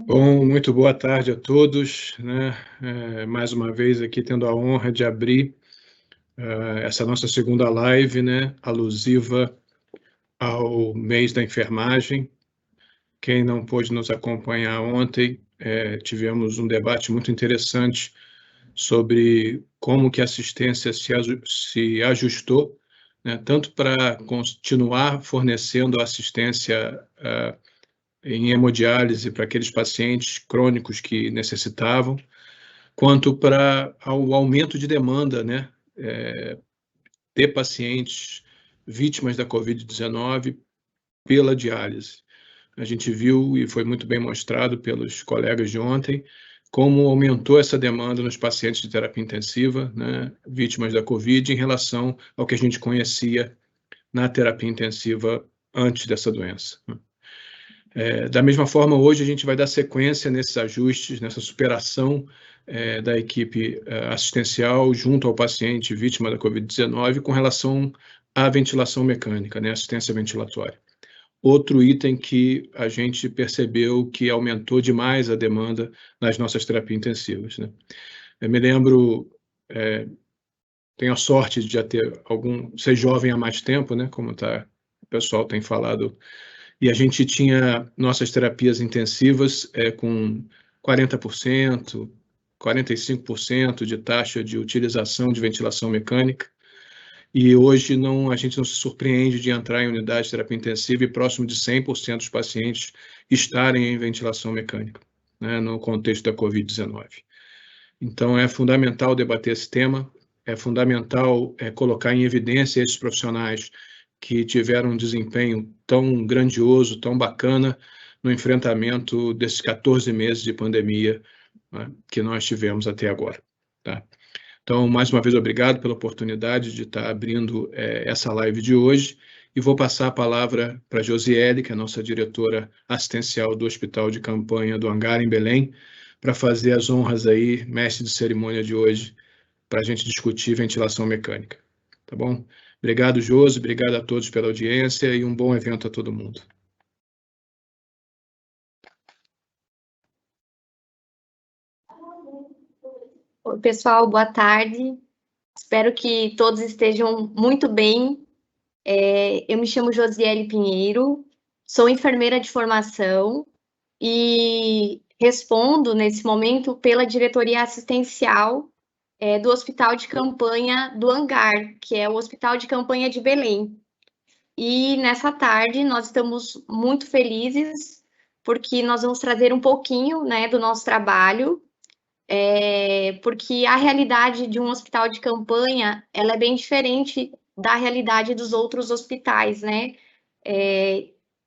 Bom, muito boa tarde a todos, né? Mais uma vez aqui tendo a honra de abrir essa nossa segunda live, né? Alusiva ao mês da enfermagem. Quem não pôde nos acompanhar ontem, tivemos um debate muito interessante sobre como que a assistência se ajustou, né? Tanto para continuar fornecendo assistência em hemodiálise para aqueles pacientes crônicos que necessitavam, quanto para o aumento de demanda, né, de pacientes vítimas da Covid-19 pela diálise. A gente viu, e foi muito bem mostrado pelos colegas de ontem, como aumentou essa demanda nos pacientes de terapia intensiva, né, vítimas da Covid, em relação ao que a gente conhecia na terapia intensiva antes dessa doença. Da mesma forma, hoje a gente vai dar sequência nesses ajustes, nessa superação da equipe assistencial junto ao paciente vítima da Covid-19 com relação à ventilação mecânica, né, assistência ventilatória. Outro item que a gente percebeu que aumentou demais a demanda nas nossas terapias intensivas, né. Eu me lembro, tenho a sorte de já ser jovem há mais tempo, né, como o pessoal tem falado, e a gente tinha nossas terapias intensivas com 40%, 45% de taxa de utilização de ventilação mecânica, e hoje a gente não se surpreende de entrar em unidade de terapia intensiva e próximo de 100% dos pacientes estarem em ventilação mecânica, né, no contexto da Covid-19. Então, é fundamental debater esse tema, é fundamental colocar em evidência esses profissionais que tiveram um desempenho tão grandioso, tão bacana, no enfrentamento desses 14 meses de pandemia, né, que nós tivemos até agora. Tá? Então, mais uma vez, obrigado pela oportunidade de estar abrindo essa live de hoje, e vou passar a palavra para a Josiele, que é a nossa diretora assistencial do Hospital de Campanha do Hangar, em Belém, para fazer as honras aí, mestre de cerimônia de hoje, para a gente discutir ventilação mecânica. Tá bom? Obrigado, Josi, obrigado a todos pela audiência e um bom evento a todo mundo. Oi, pessoal, boa tarde. Espero que todos estejam muito bem. Eu me chamo Josiele Pinheiro, sou enfermeira de formação e respondo, nesse momento, pela diretoria assistencial do Hospital de Campanha do Hangar, que é o Hospital de Campanha de Belém. E nessa tarde nós estamos muito felizes, porque nós vamos trazer um pouquinho, né, do nosso trabalho, porque a realidade de um hospital de campanha, ela é bem diferente da realidade dos outros hospitais, né?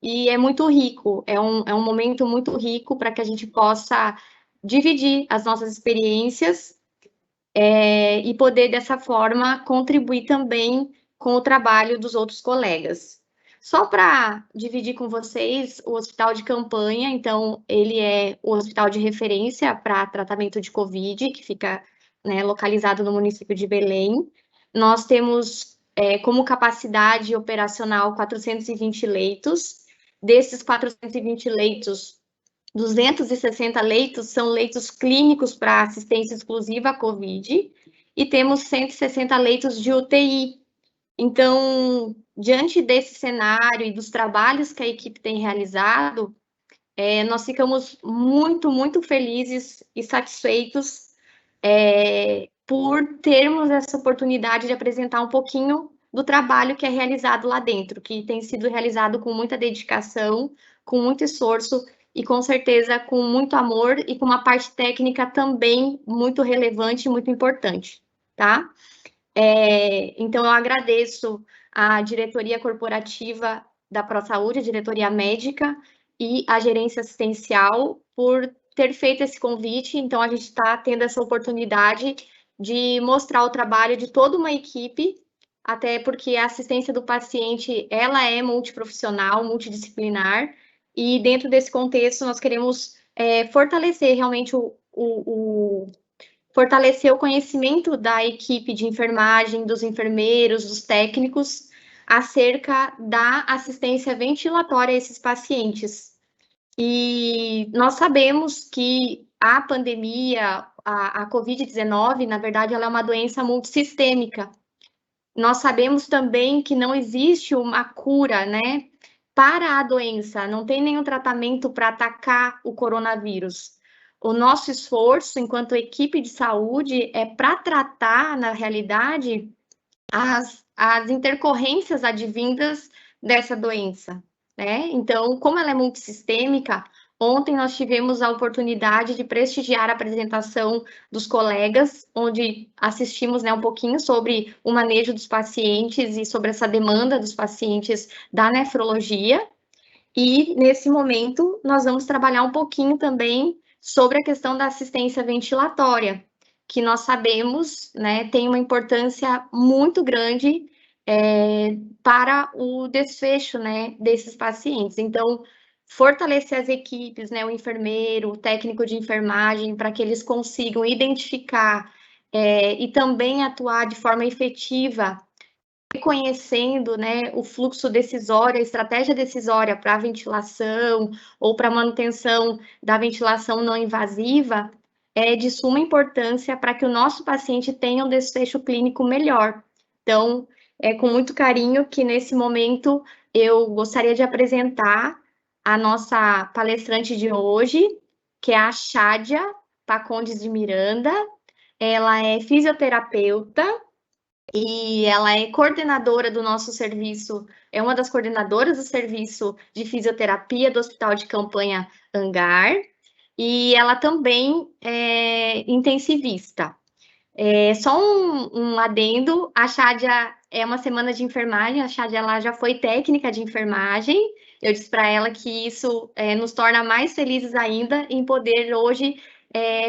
E é muito rico, é um momento muito rico para que a gente possa dividir as nossas experiências e poder, dessa forma, contribuir também com o trabalho dos outros colegas. Só para dividir com vocês, o hospital de campanha, então, ele é o hospital de referência para tratamento de Covid, que fica, né, localizado no município de Belém. Nós temos como capacidade operacional 420 leitos. Desses 420 leitos, 260 leitos são leitos clínicos para assistência exclusiva à Covid e temos 160 leitos de UTI. Então, diante desse cenário e dos trabalhos que a equipe tem realizado, nós ficamos muito, muito felizes e satisfeitos por termos essa oportunidade de apresentar um pouquinho do trabalho que é realizado lá dentro, que tem sido realizado com muita dedicação, com muito esforço e com certeza com muito amor e com uma parte técnica também muito relevante e muito importante, tá? Então, eu agradeço a diretoria corporativa da ProSaúde, a diretoria médica e a gerência assistencial por ter feito esse convite. Então, a gente está tendo essa oportunidade de mostrar o trabalho de toda uma equipe, até porque a assistência do paciente, ela é multiprofissional, multidisciplinar, e dentro desse contexto nós queremos fortalecer realmente fortalecer o conhecimento da equipe de enfermagem, dos enfermeiros, dos técnicos, acerca da assistência ventilatória a esses pacientes. E nós sabemos que a pandemia, a Covid-19, na verdade, ela é uma doença multissistêmica. Nós sabemos também que não existe uma cura, né, para a doença, não tem nenhum tratamento para atacar o coronavírus. O nosso esforço, enquanto equipe de saúde, é para tratar, na realidade, as intercorrências advindas dessa doença, né? Então, como ela é multissistêmica, ontem nós tivemos a oportunidade de prestigiar a apresentação dos colegas, onde assistimos, né, um pouquinho sobre o manejo dos pacientes e sobre essa demanda dos pacientes da nefrologia. E, nesse momento, nós vamos trabalhar um pouquinho também sobre a questão da assistência ventilatória, que nós sabemos, né, tem uma importância muito grande para o desfecho, né, desses pacientes. Então, fortalecer as equipes, né, o enfermeiro, o técnico de enfermagem, para que eles consigam identificar e também atuar de forma efetiva, reconhecendo, né, o fluxo decisório, a estratégia decisória para a ventilação ou para a manutenção da ventilação não invasiva, é de suma importância para que o nosso paciente tenha um desfecho clínico melhor. Então, é com muito carinho que, nesse momento, eu gostaria de apresentar a nossa palestrante de hoje, que é a Chádia Facondes de Miranda. Ela é fisioterapeuta e ela é coordenadora do nosso serviço, é uma das coordenadoras do serviço de fisioterapia do Hospital de Campanha Hangar, e ela também é intensivista. Só um adendo, a Chádia é uma semana de enfermagem, a Chádia ela já foi técnica de enfermagem, eu disse para ela que isso nos torna mais felizes ainda em poder hoje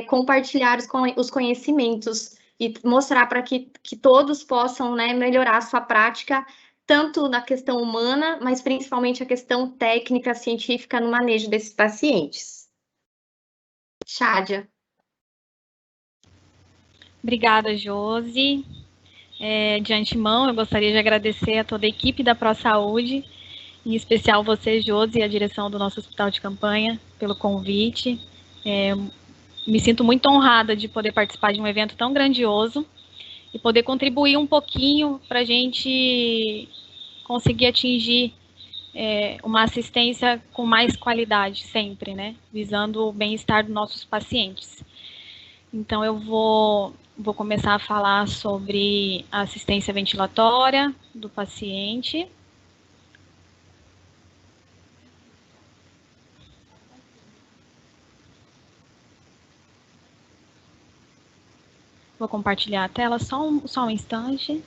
compartilhar os conhecimentos e mostrar para que todos possam, né, melhorar a sua prática, tanto na questão humana, mas principalmente a questão técnica, científica no manejo desses pacientes. Chádia. Obrigada, Josi. De antemão, eu gostaria de agradecer a toda a equipe da ProSaúde, em especial você, Josi, e a direção do nosso hospital de campanha, pelo convite. Me sinto muito honrada de poder participar de um evento tão grandioso e poder contribuir um pouquinho para a gente conseguir atingir uma assistência com mais qualidade sempre, né? Visando o bem-estar dos nossos pacientes. Então, eu vou começar a falar sobre a assistência ventilatória do paciente. Vou compartilhar a tela só um instante.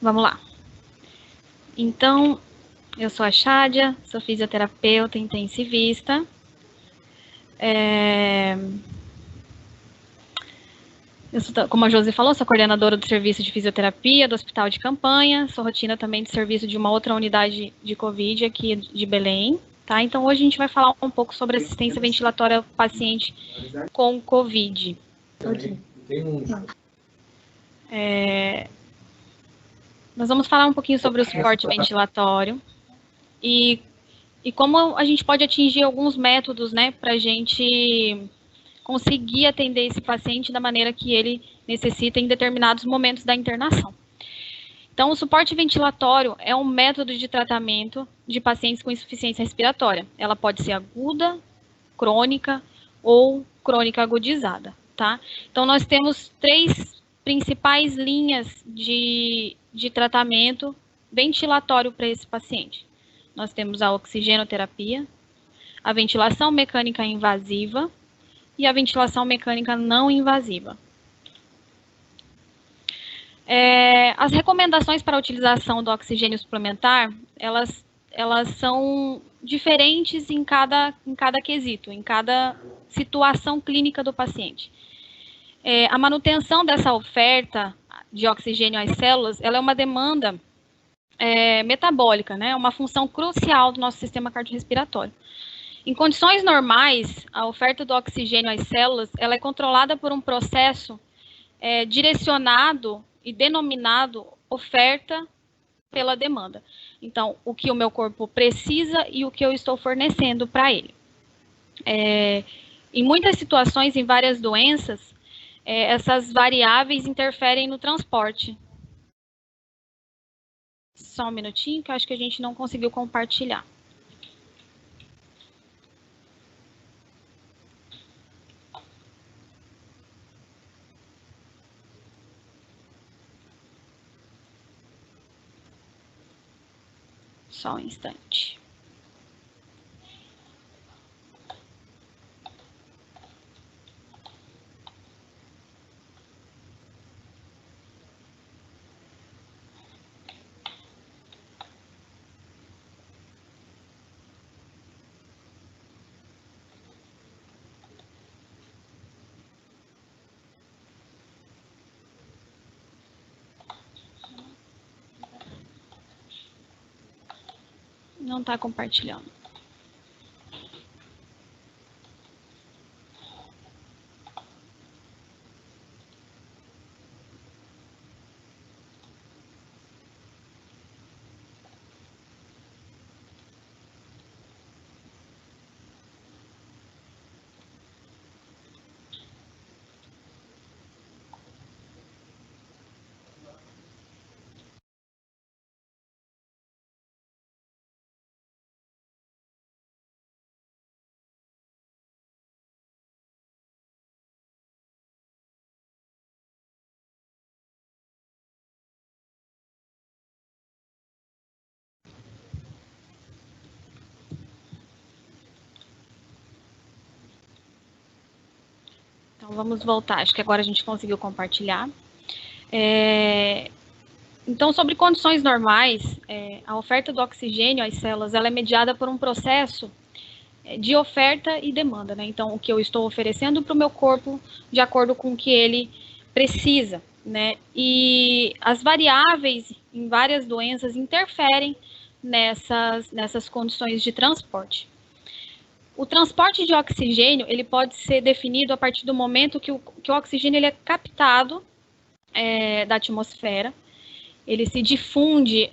Vamos lá. Então, eu sou a Chádia, sou fisioterapeuta intensivista. Eu sou, como a Josi falou, sou coordenadora do serviço de fisioterapia do Hospital de Campanha, sou rotina também de serviço de uma outra unidade de Covid aqui de Belém, tá? Então, hoje a gente vai falar um pouco sobre assistência ventilatória ao paciente com Covid. Nós vamos falar um pouquinho sobre o suporte ventilatório e como a gente pode atingir alguns métodos, né, para a gente conseguir atender esse paciente da maneira que ele necessita em determinados momentos da internação. Então, o suporte ventilatório é um método de tratamento de pacientes com insuficiência respiratória. Ela pode ser aguda, crônica ou crônica agudizada, tá? Então, nós temos 3 principais linhas de tratamento ventilatório para esse paciente. Nós temos a oxigenoterapia, a ventilação mecânica invasiva e a ventilação mecânica não invasiva. As recomendações para a utilização do oxigênio suplementar, elas são diferentes em cada quesito, em cada situação clínica do paciente. A manutenção dessa oferta de oxigênio às células, ela é uma demanda metabólica, né? É uma função crucial do nosso sistema cardiorrespiratório. Em condições normais, a oferta do oxigênio às células, ela é controlada por um processo direcionado e denominado oferta pela demanda. Então, o que o meu corpo precisa e o que eu estou fornecendo para ele. Em muitas situações, em várias doenças, essas variáveis interferem no transporte. Só um minutinho, que eu acho que a gente não conseguiu compartilhar. Só um instante. Não está compartilhando. Então, vamos voltar. Acho que agora a gente conseguiu compartilhar. Então, sobre condições normais, a oferta do oxigênio às células, ela é mediada por um processo de oferta e demanda, né? Então, o que eu estou oferecendo para o meu corpo de acordo com o que ele precisa, né? E as variáveis em várias doenças interferem nessas condições de transporte. O transporte de oxigênio, ele pode ser definido a partir do momento que o oxigênio ele é captado da atmosfera, ele se difunde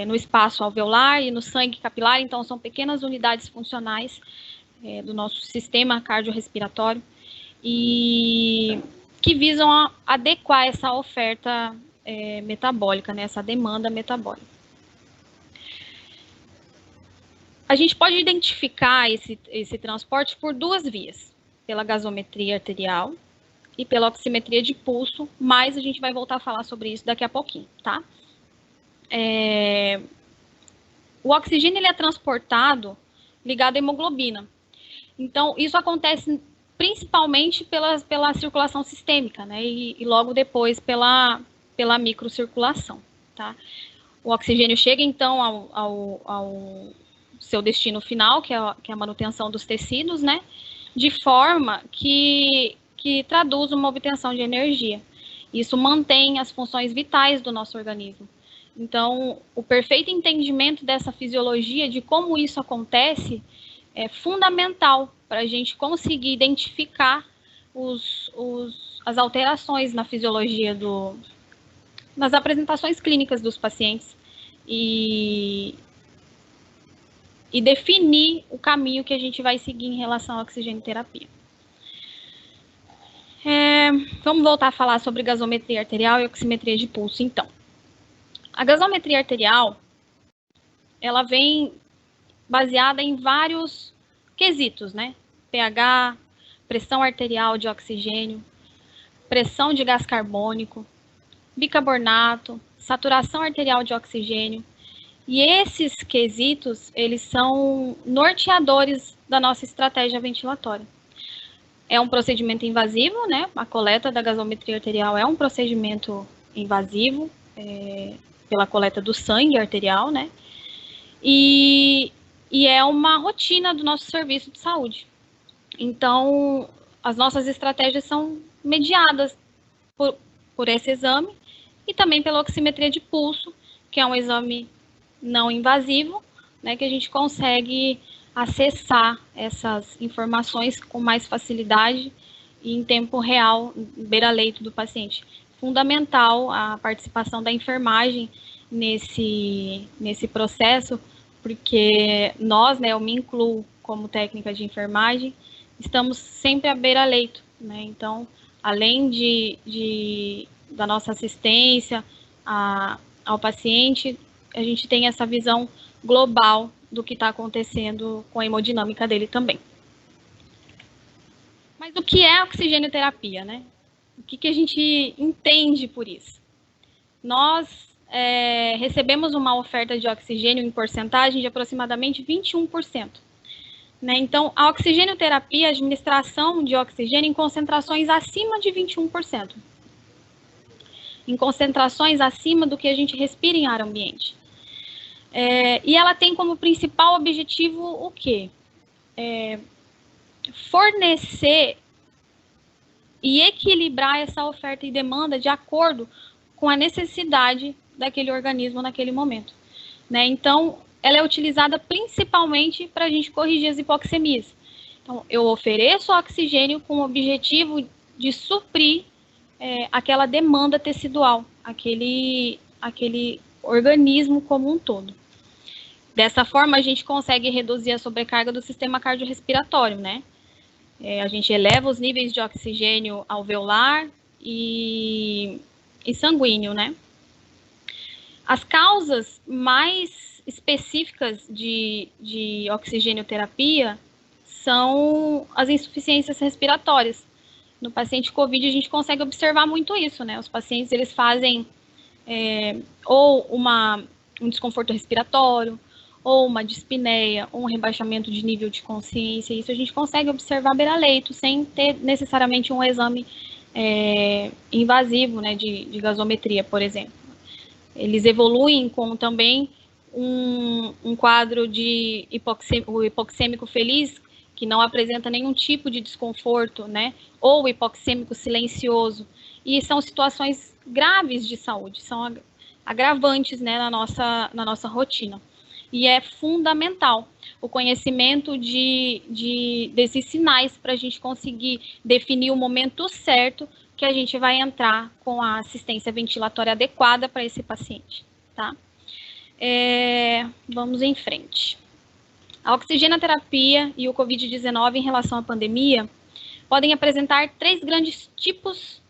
no espaço alveolar e no sangue capilar, então são pequenas unidades funcionais do nosso sistema cardiorrespiratório e que visam adequar essa oferta metabólica, né, essa demanda metabólica. A gente pode identificar esse transporte por duas vias, pela gasometria arterial e pela oximetria de pulso, mas a gente vai voltar a falar sobre isso daqui a pouquinho, tá? O oxigênio ele é transportado ligado à hemoglobina. Então, isso acontece principalmente pela circulação sistêmica, né? E logo depois pela microcirculação, tá? O oxigênio chega, então, ao seu destino final, que é a manutenção dos tecidos, né? De forma que traduz uma obtenção de energia. Isso mantém as funções vitais do nosso organismo. Então, o perfeito entendimento dessa fisiologia, de como isso acontece, é fundamental para a gente conseguir identificar as alterações na fisiologia nas apresentações clínicas dos pacientes e definir o caminho que a gente vai seguir em relação à oxigenoterapia. Vamos voltar a falar sobre gasometria arterial e oximetria de pulso, então. A gasometria arterial, ela vem baseada em vários quesitos, né? pH, pressão arterial de oxigênio, pressão de gás carbônico, bicarbonato, saturação arterial de oxigênio. E esses quesitos, eles são norteadores da nossa estratégia ventilatória. É um procedimento invasivo, né? A coleta da gasometria arterial é um procedimento invasivo, pela coleta do sangue arterial, né? E é uma rotina do nosso serviço de saúde. Então, as nossas estratégias são mediadas por esse exame e também pela oximetria de pulso, que é um exame não invasivo, né, que a gente consegue acessar essas informações com mais facilidade e em tempo real, beira-leito do paciente. Fundamental a participação da enfermagem nesse processo, porque nós, né, eu me incluo como técnica de enfermagem, estamos sempre à beira-leito, né, então, além da nossa assistência ao paciente, a gente tem essa visão global do que está acontecendo com a hemodinâmica dele também. Mas o que é oxigênio-terapia, né? O que a gente entende por isso? Nós recebemos uma oferta de oxigênio em porcentagem de aproximadamente 21%. Né? Então, a oxigênio-terapia, a administração de oxigênio em concentrações acima de 21%. Em concentrações acima do que a gente respira em ar ambiente. E ela tem como principal objetivo o quê? Fornecer e equilibrar essa oferta e demanda de acordo com a necessidade daquele organismo naquele momento. Né? Então, ela é utilizada principalmente para a gente corrigir as hipoxemias. Então, eu ofereço oxigênio com o objetivo de suprir aquela demanda tecidual, aquele organismo como um todo. Dessa forma, a gente consegue reduzir a sobrecarga do sistema cardiorrespiratório, né? A gente eleva os níveis de oxigênio alveolar e sanguíneo, né? As causas mais específicas de oxigênio-terapia são as insuficiências respiratórias. No paciente COVID, a gente consegue observar muito isso, né? Os pacientes, eles fazem ou um desconforto respiratório, ou uma dispneia, ou um rebaixamento de nível de consciência. Isso a gente consegue observar beira-leito, sem ter necessariamente um exame invasivo, né, de gasometria, por exemplo. Eles evoluem com também um quadro de hipoxêmico feliz, que não apresenta nenhum tipo de desconforto, né, ou hipoxêmico silencioso. E são situações graves de saúde, são agravantes, né, na nossa rotina. E é fundamental o conhecimento desses sinais para a gente conseguir definir o momento certo que a gente vai entrar com a assistência ventilatória adequada para esse paciente, tá? Vamos em frente. A oxigenoterapia e o COVID-19 em relação à pandemia podem apresentar 3 grandes tipos,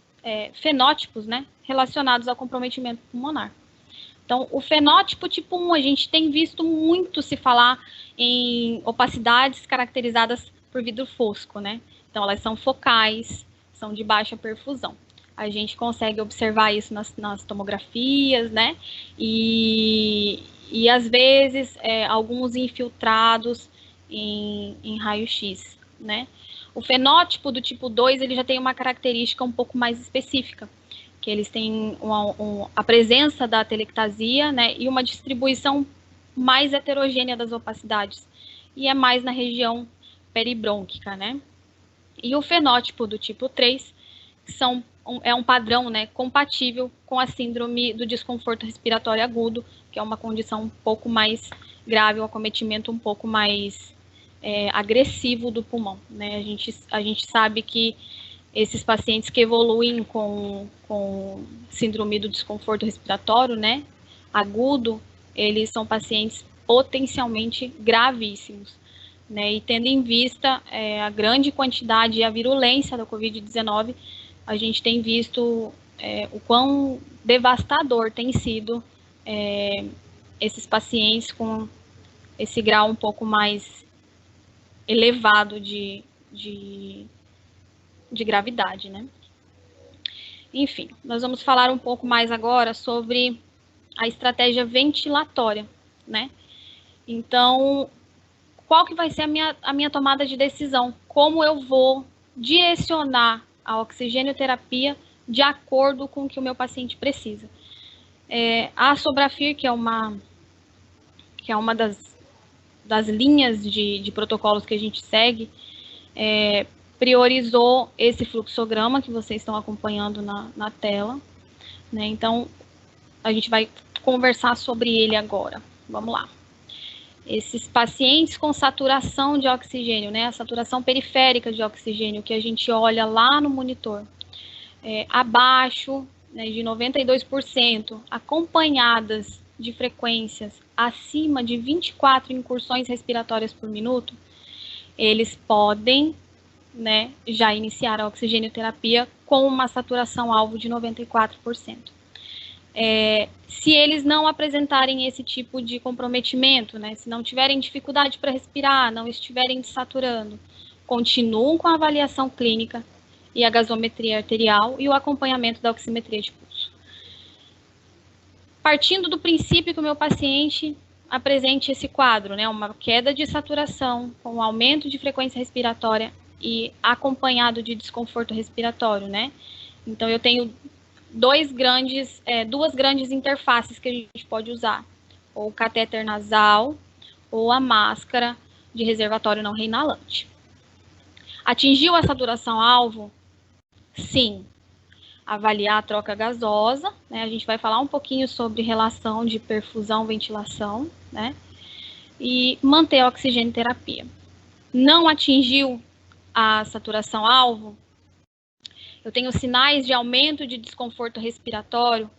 fenótipos, né, relacionados ao comprometimento pulmonar. Então, o fenótipo tipo 1, a gente tem visto muito se falar em opacidades caracterizadas por vidro fosco, né? Então, elas são focais, são de baixa perfusão. A gente consegue observar isso nas tomografias, né? E às vezes, alguns infiltrados em raio-x, né? O fenótipo do tipo 2, ele já tem uma característica um pouco mais específica, que eles têm a presença da atelectasia, né, e uma distribuição mais heterogênea das opacidades, e é mais na região peribrônquica, né. E o fenótipo do tipo 3 é um padrão, né, compatível com a síndrome do desconforto respiratório agudo, que é uma condição um pouco mais grave, um acometimento um pouco mais agressivo do pulmão, né. A gente sabe que esses pacientes que evoluem com síndrome do desconforto respiratório, né, agudo, eles são pacientes potencialmente gravíssimos, né, e tendo em vista a grande quantidade e a virulência da COVID-19, a gente tem visto o quão devastador tem sido esses pacientes com esse grau um pouco mais elevado de gravidade, né? Enfim, nós vamos falar um pouco mais agora sobre a estratégia ventilatória, né? Então, qual que vai ser a minha tomada de decisão? Como eu vou direcionar a oxigênio-terapia de acordo com o que o meu paciente precisa. A Sobrafir, que é uma das linhas de protocolos que a gente segue, priorizou esse fluxograma que vocês estão acompanhando na tela, né? Então, a gente vai conversar sobre ele agora. Vamos lá. Esses pacientes com saturação de oxigênio, né? A saturação periférica de oxigênio, que a gente olha lá no monitor, abaixo, né, de 92%, acompanhadas de frequências acima de 24 incursões respiratórias por minuto, eles podem, né, já iniciar a oxigênio-terapia com uma saturação alvo de 94%. Se eles não apresentarem esse tipo de comprometimento, né, se não tiverem dificuldade para respirar, não estiverem desaturando, continuam com a avaliação clínica e a gasometria arterial e o acompanhamento da oximetria de pulso. Partindo do princípio que o meu paciente apresente esse quadro, né, uma queda de saturação com um aumento de frequência respiratória e acompanhado de desconforto respiratório, né? Então, eu tenho duas grandes interfaces que a gente pode usar, ou o catéter nasal ou a máscara de reservatório não reinalante. Atingiu a saturação-alvo? Sim. Avaliar a troca gasosa, né? A gente vai falar um pouquinho sobre relação de perfusão-ventilação, né? E manter a oxigênio-terapia. Não atingiu a saturação-alvo? Eu tenho sinais de aumento de desconforto respiratório,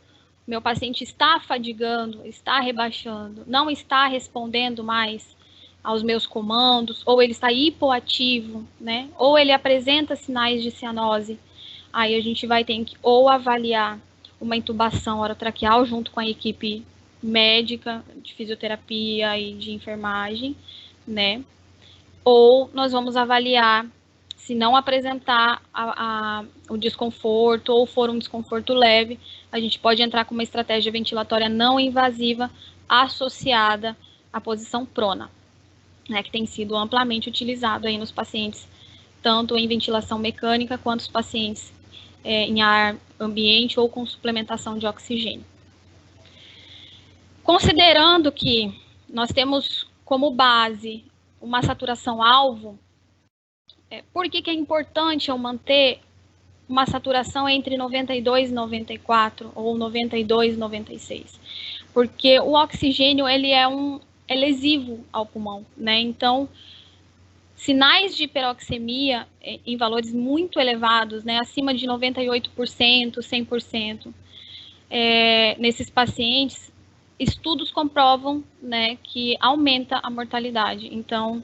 meu paciente está fadigando, está rebaixando, não está respondendo mais aos meus comandos, ou ele está hipoativo, né? Ou ele apresenta sinais de cianose. Aí a gente vai ter que ou avaliar uma intubação orotraqueal junto com a equipe médica de fisioterapia e de enfermagem, né? Ou nós vamos avaliar, se não apresentar o desconforto ou for um desconforto leve, a gente pode entrar com uma estratégia ventilatória não invasiva associada à posição prona, né, que tem sido amplamente utilizado aí nos pacientes, tanto em ventilação mecânica quanto os pacientes em ar ambiente ou com suplementação de oxigênio. Considerando que nós temos como base uma saturação-alvo, por que é importante eu manter uma saturação entre 92 e 94 ou 92 e 96? Porque o oxigênio ele é lesivo ao pulmão, né? Então, sinais de hiperoxemia em valores muito elevados, né, acima de 98%, 100%, nesses pacientes, estudos comprovam, né, que aumenta a mortalidade. Então,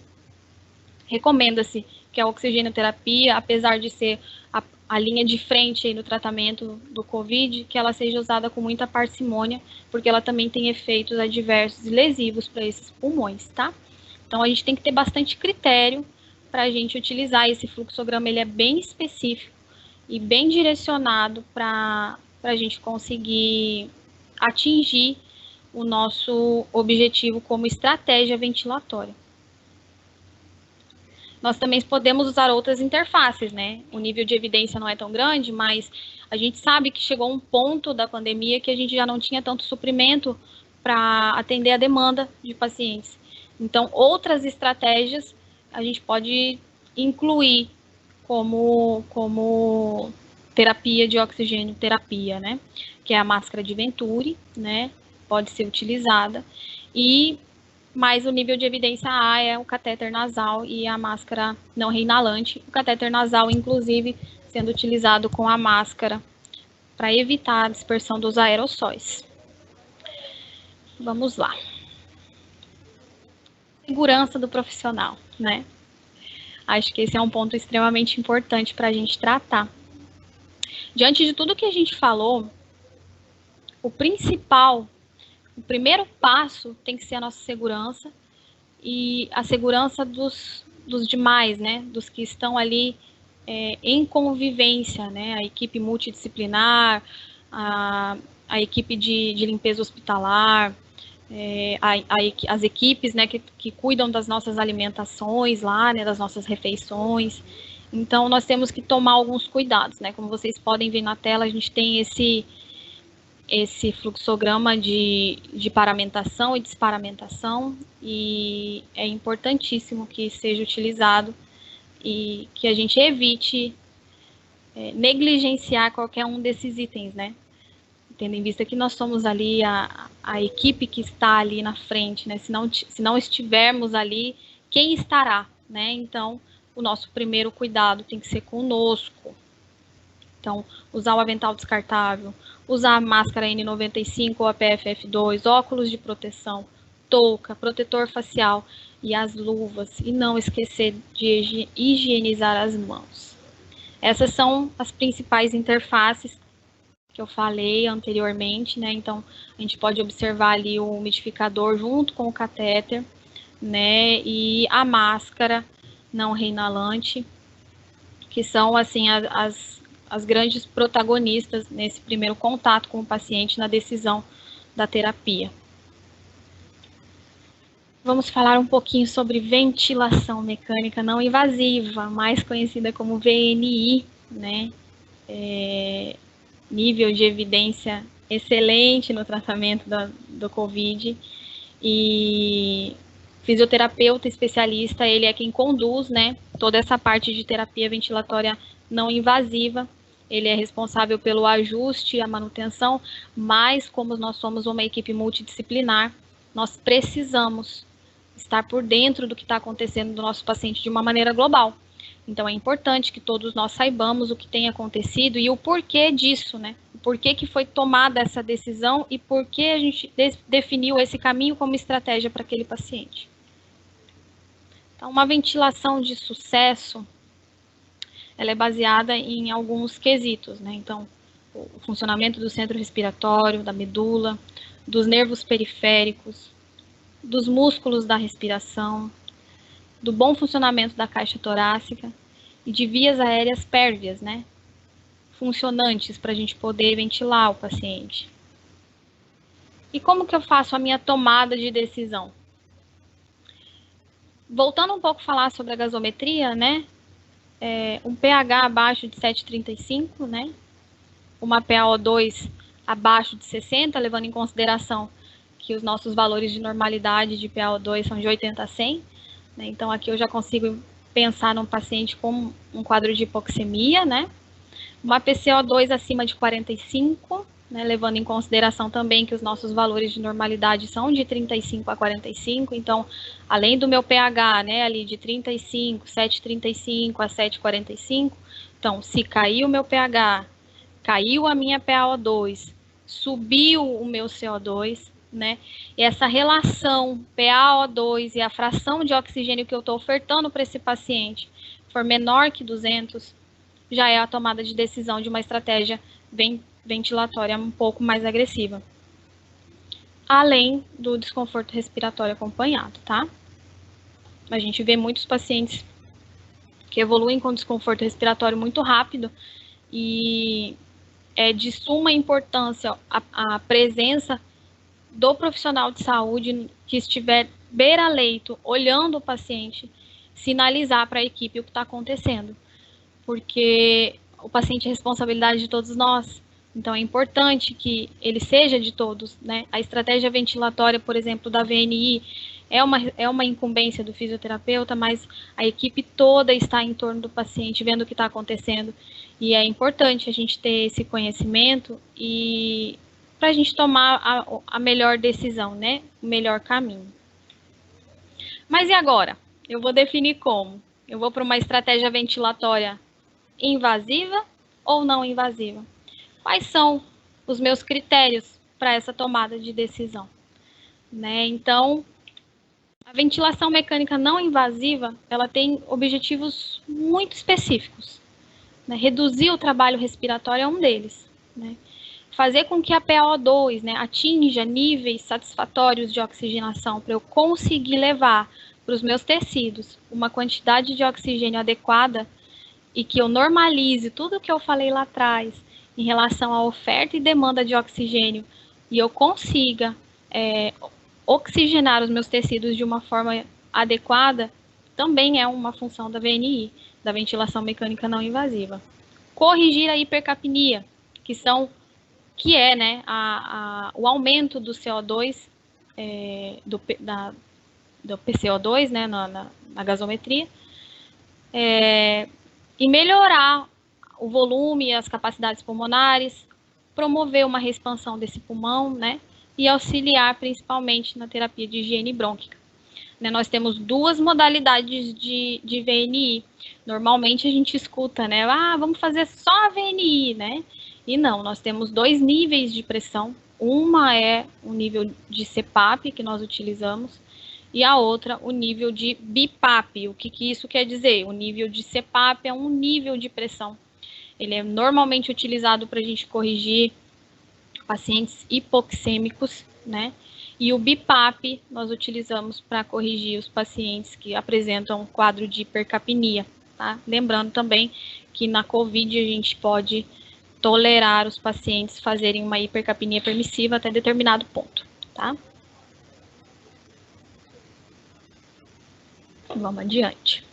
recomenda-se que a oxigenoterapia, apesar de ser a linha de frente aí no tratamento do COVID, que ela seja usada com muita parcimônia, porque ela também tem efeitos adversos e lesivos para esses pulmões, tá? Então, a gente tem que ter bastante critério para a gente utilizar esse fluxograma. Ele é bem específico e bem direcionado para a gente conseguir atingir o nosso objetivo como estratégia ventilatória. Nós também podemos usar outras interfaces, né? O nível de evidência não é tão grande, mas a gente sabe que chegou um ponto da pandemia que a gente já não tinha tanto suprimento para atender a demanda de pacientes. Então, outras estratégias a gente pode incluir como terapia de oxigênio terapia, né? Que é a máscara de Venturi, né? Pode ser utilizada. Mas o nível de evidência A é o catéter nasal e a máscara não reinalante. O catéter nasal, inclusive, sendo utilizado com a máscara para evitar a dispersão dos aerossóis. Vamos lá. Segurança do profissional, né? Acho que esse é um ponto extremamente importante para a gente tratar. Diante de tudo que a gente falou, o primeiro passo tem que ser a nossa segurança e a segurança dos demais, né? Dos que estão ali em convivência, né? A equipe multidisciplinar, a equipe de limpeza hospitalar, as equipes, né, que cuidam das nossas alimentações lá, né, das nossas refeições. Então, nós temos que tomar alguns cuidados, né? Como vocês podem ver na tela, a gente tem esse fluxograma de paramentação e desparamentação, e é importantíssimo que seja utilizado e que a gente evite negligenciar qualquer um desses itens, né? Tendo em vista que nós somos ali a equipe que está ali na frente, né? Se não estivermos ali, quem estará, né? Então, o nosso primeiro cuidado tem que ser conosco. Então, usar o avental descartável, usar a máscara N95 ou a PFF2, óculos de proteção, touca, protetor facial e as luvas. E não esquecer de higienizar as mãos. Essas são as principais interfaces que eu falei anteriormente, né? Então, a gente pode observar ali o umidificador junto com o catéter, né? E a máscara não reinalante, que são, assim, as grandes protagonistas nesse primeiro contato com o paciente na decisão da terapia. Vamos falar um pouquinho sobre ventilação mecânica não invasiva, mais conhecida como VNI, né? Nível de evidência excelente no tratamento do COVID, e fisioterapeuta especialista, ele é quem conduz, né, toda essa parte de terapia ventilatória não invasiva. Ele é responsável pelo ajuste e a manutenção, mas como nós somos uma equipe multidisciplinar, nós precisamos estar por dentro do que está acontecendo do nosso paciente de uma maneira global. Então, é importante que todos nós saibamos o que tem acontecido e o porquê disso, né? O porquê que foi tomada essa decisão e por que a gente definiu esse caminho como estratégia para aquele paciente. Então, uma ventilação de sucesso, ela é baseada em alguns quesitos, né? Então, o funcionamento do centro respiratório, da medula, dos nervos periféricos, dos músculos da respiração, do bom funcionamento da caixa torácica e de vias aéreas pérvias, né? Funcionantes para a gente poder ventilar o paciente. E como que eu faço a minha tomada de decisão? Voltando um pouco a falar sobre a gasometria, né? Um pH abaixo de 7,35, né? Uma PaO2 abaixo de 60, levando em consideração que os nossos valores de normalidade de PaO2 são de 80 a 100. Né? Então, aqui eu já consigo pensar num paciente com um quadro de hipoxemia, né? Uma PCO2 acima de 45, né? Levando em consideração também que os nossos valores de normalidade são de 35 a 45, então, além do meu pH, né, ali de 35, 7,35 a 7,45, então, se caiu o meu pH, caiu a minha PaO2, subiu o meu CO2, né? E essa relação PaO2 e a fração de oxigênio que eu estou ofertando para esse paciente for menor que 200, já é a tomada de decisão de uma estratégia ventilatória um pouco mais agressiva. Além do desconforto respiratório acompanhado, tá? A gente vê muitos pacientes que evoluem com desconforto respiratório muito rápido e é de suma importância a presença do profissional de saúde que estiver beira-leito, olhando o paciente, sinalizar para a equipe o que está acontecendo. Porque o paciente é responsabilidade de todos nós, então é importante que ele seja de todos, né? A estratégia ventilatória, por exemplo, da VNI, é uma incumbência do fisioterapeuta, mas a equipe toda está em torno do paciente, vendo o que está acontecendo, e é importante a gente ter esse conhecimento e para a gente tomar a melhor decisão, né? O melhor caminho. Mas e agora? Eu vou definir como? Eu vou para uma estratégia ventilatória invasiva ou não invasiva? Quais são os meus critérios para essa tomada de decisão? Né? Então, a ventilação mecânica não invasiva, ela tem objetivos muito específicos. Né? Reduzir o trabalho respiratório é um deles. Né? Fazer com que a PaO2, né, atinja níveis satisfatórios de oxigenação para eu conseguir levar para os meus tecidos uma quantidade de oxigênio adequada e que eu normalize tudo o que eu falei lá atrás em relação à oferta e demanda de oxigênio e eu consiga oxigenar os meus tecidos de uma forma adequada, também é uma função da VNI. da ventilação mecânica não invasiva. Corrigir a hipercapnia, que é né, o aumento do CO2, do PCO2, né, na gasometria, e melhorar o volume e as capacidades pulmonares, promover uma reexpansão desse pulmão, né, e auxiliar principalmente na terapia de higiene brônquica. Né, nós temos duas modalidades de VNI. Normalmente a gente escuta, né, vamos fazer só a VNI, né, e não, nós temos dois níveis de pressão. Uma é o nível de CPAP que nós utilizamos, e a outra, o nível de BIPAP. O que isso quer dizer? O nível de CPAP é um nível de pressão. Ele é normalmente utilizado para a gente corrigir pacientes hipoxêmicos, né? E o BIPAP nós utilizamos para corrigir os pacientes que apresentam um quadro de hipercapnia, tá? Lembrando também que na COVID a gente pode tolerar os pacientes fazerem uma hipercapnia permissiva até determinado ponto, tá? Vamos adiante.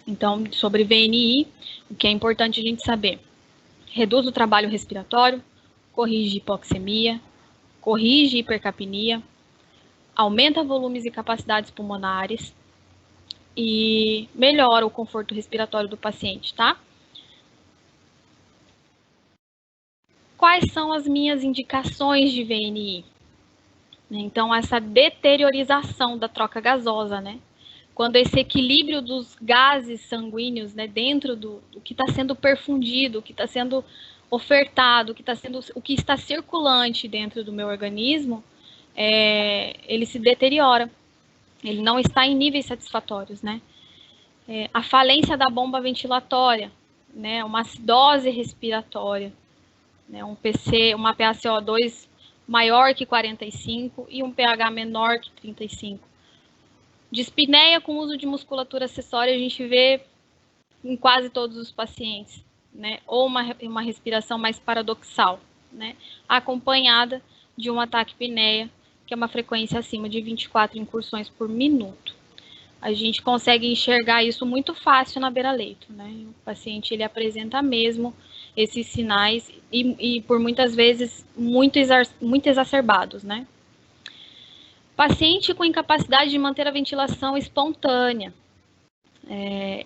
Então, sobre VNI, o que é importante a gente saber? Reduz o trabalho respiratório, corrige hipoxemia, corrige hipercapnia, aumenta volumes e capacidades pulmonares e melhora o conforto respiratório do paciente, tá? Quais são as minhas indicações de VNI? Então, essa deteriorização da troca gasosa, né? Quando esse equilíbrio dos gases sanguíneos, né, dentro do que está sendo perfundido, o que está sendo ofertado, o que está circulante dentro do meu organismo, ele se deteriora. Ele não está em níveis satisfatórios, né? A falência da bomba ventilatória, né, uma acidose respiratória, né, uma PaCO2 maior que 45 e um pH menor que 35. Dispneia com uso de musculatura acessória a gente vê em quase todos os pacientes, né? Ou uma respiração mais paradoxal, né? Acompanhada de uma taquipneia, que é uma frequência acima de 24 incursões por minuto. A gente consegue enxergar isso muito fácil na beira-leito, né? O paciente ele apresenta mesmo esses sinais e por muitas vezes muito exacerbados, né? Paciente com incapacidade de manter a ventilação espontânea.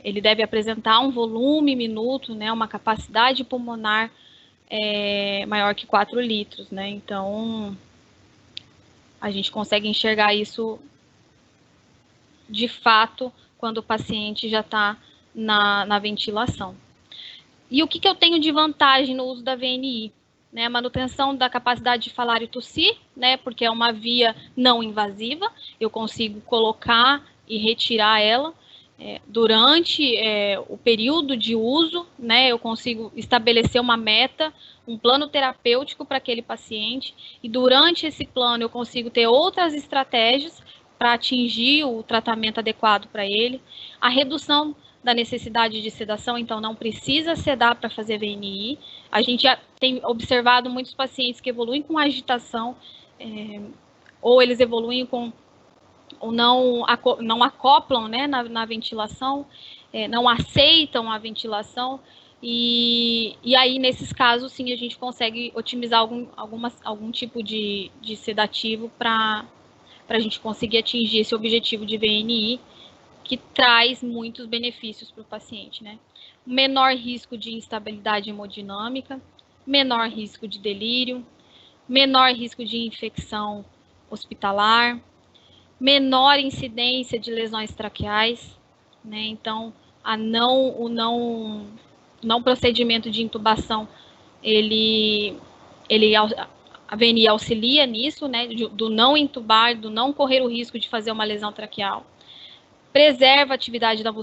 Ele deve apresentar um volume minuto, né, uma capacidade pulmonar maior que 4 litros, né? Então, a gente consegue enxergar isso de fato quando o paciente já está na ventilação. E o que eu tenho de vantagem no uso da VNI? Né, manutenção da capacidade de falar e tossir, né, porque é uma via não invasiva, eu consigo colocar e retirar ela durante o período de uso, né, eu consigo estabelecer uma meta, um plano terapêutico para aquele paciente, e durante esse plano eu consigo ter outras estratégias para atingir o tratamento adequado para ele, a redução da necessidade de sedação, então não precisa sedar para fazer VNI. A gente já tem observado muitos pacientes que evoluem com agitação, ou eles evoluem ou não acoplam, né, na ventilação, não aceitam a ventilação, e aí nesses casos sim a gente consegue otimizar algum tipo de sedativo para a gente conseguir atingir esse objetivo de VNI, que traz muitos benefícios para o paciente, né? Menor risco de instabilidade hemodinâmica, menor risco de delírio, menor risco de infecção hospitalar, menor incidência de lesões traqueais, né? Então, a não procedimento de intubação, a VNI auxilia nisso, né? Do não intubar, do não correr o risco de fazer uma lesão traqueal. Preserva a atividade da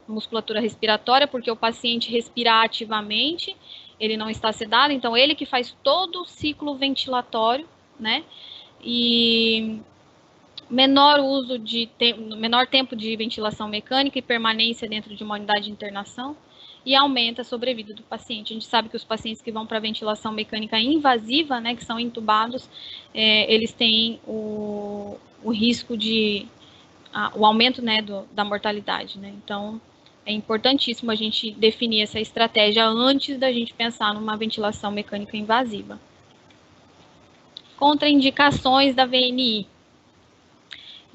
musculatura respiratória, porque o paciente respira ativamente, ele não está sedado, então ele que faz todo o ciclo ventilatório, né? E menor tempo de ventilação mecânica e permanência dentro de uma unidade de internação, e aumenta a sobrevida do paciente. A gente sabe que os pacientes que vão para a ventilação mecânica invasiva, né, que são intubados, eles têm o risco de o aumento, né, da mortalidade, né? Então, é importantíssimo a gente definir essa estratégia antes da gente pensar numa ventilação mecânica invasiva. Contraindicações da VNI.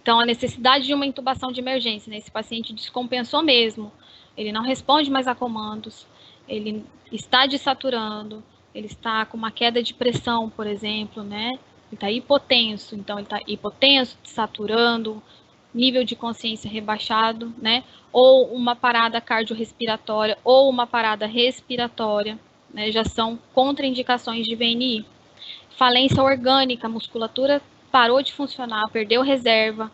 Então, a necessidade de uma intubação de emergência, né? Esse paciente descompensou mesmo, ele não responde mais a comandos, ele está desaturando, ele está com uma queda de pressão, por exemplo, né? Ele está hipotenso, então ele está hipotenso, desaturando, nível de consciência rebaixado, né? Ou uma parada cardiorrespiratória, ou uma parada respiratória, né? Já são contraindicações de VNI. Falência orgânica, a musculatura parou de funcionar, perdeu reserva,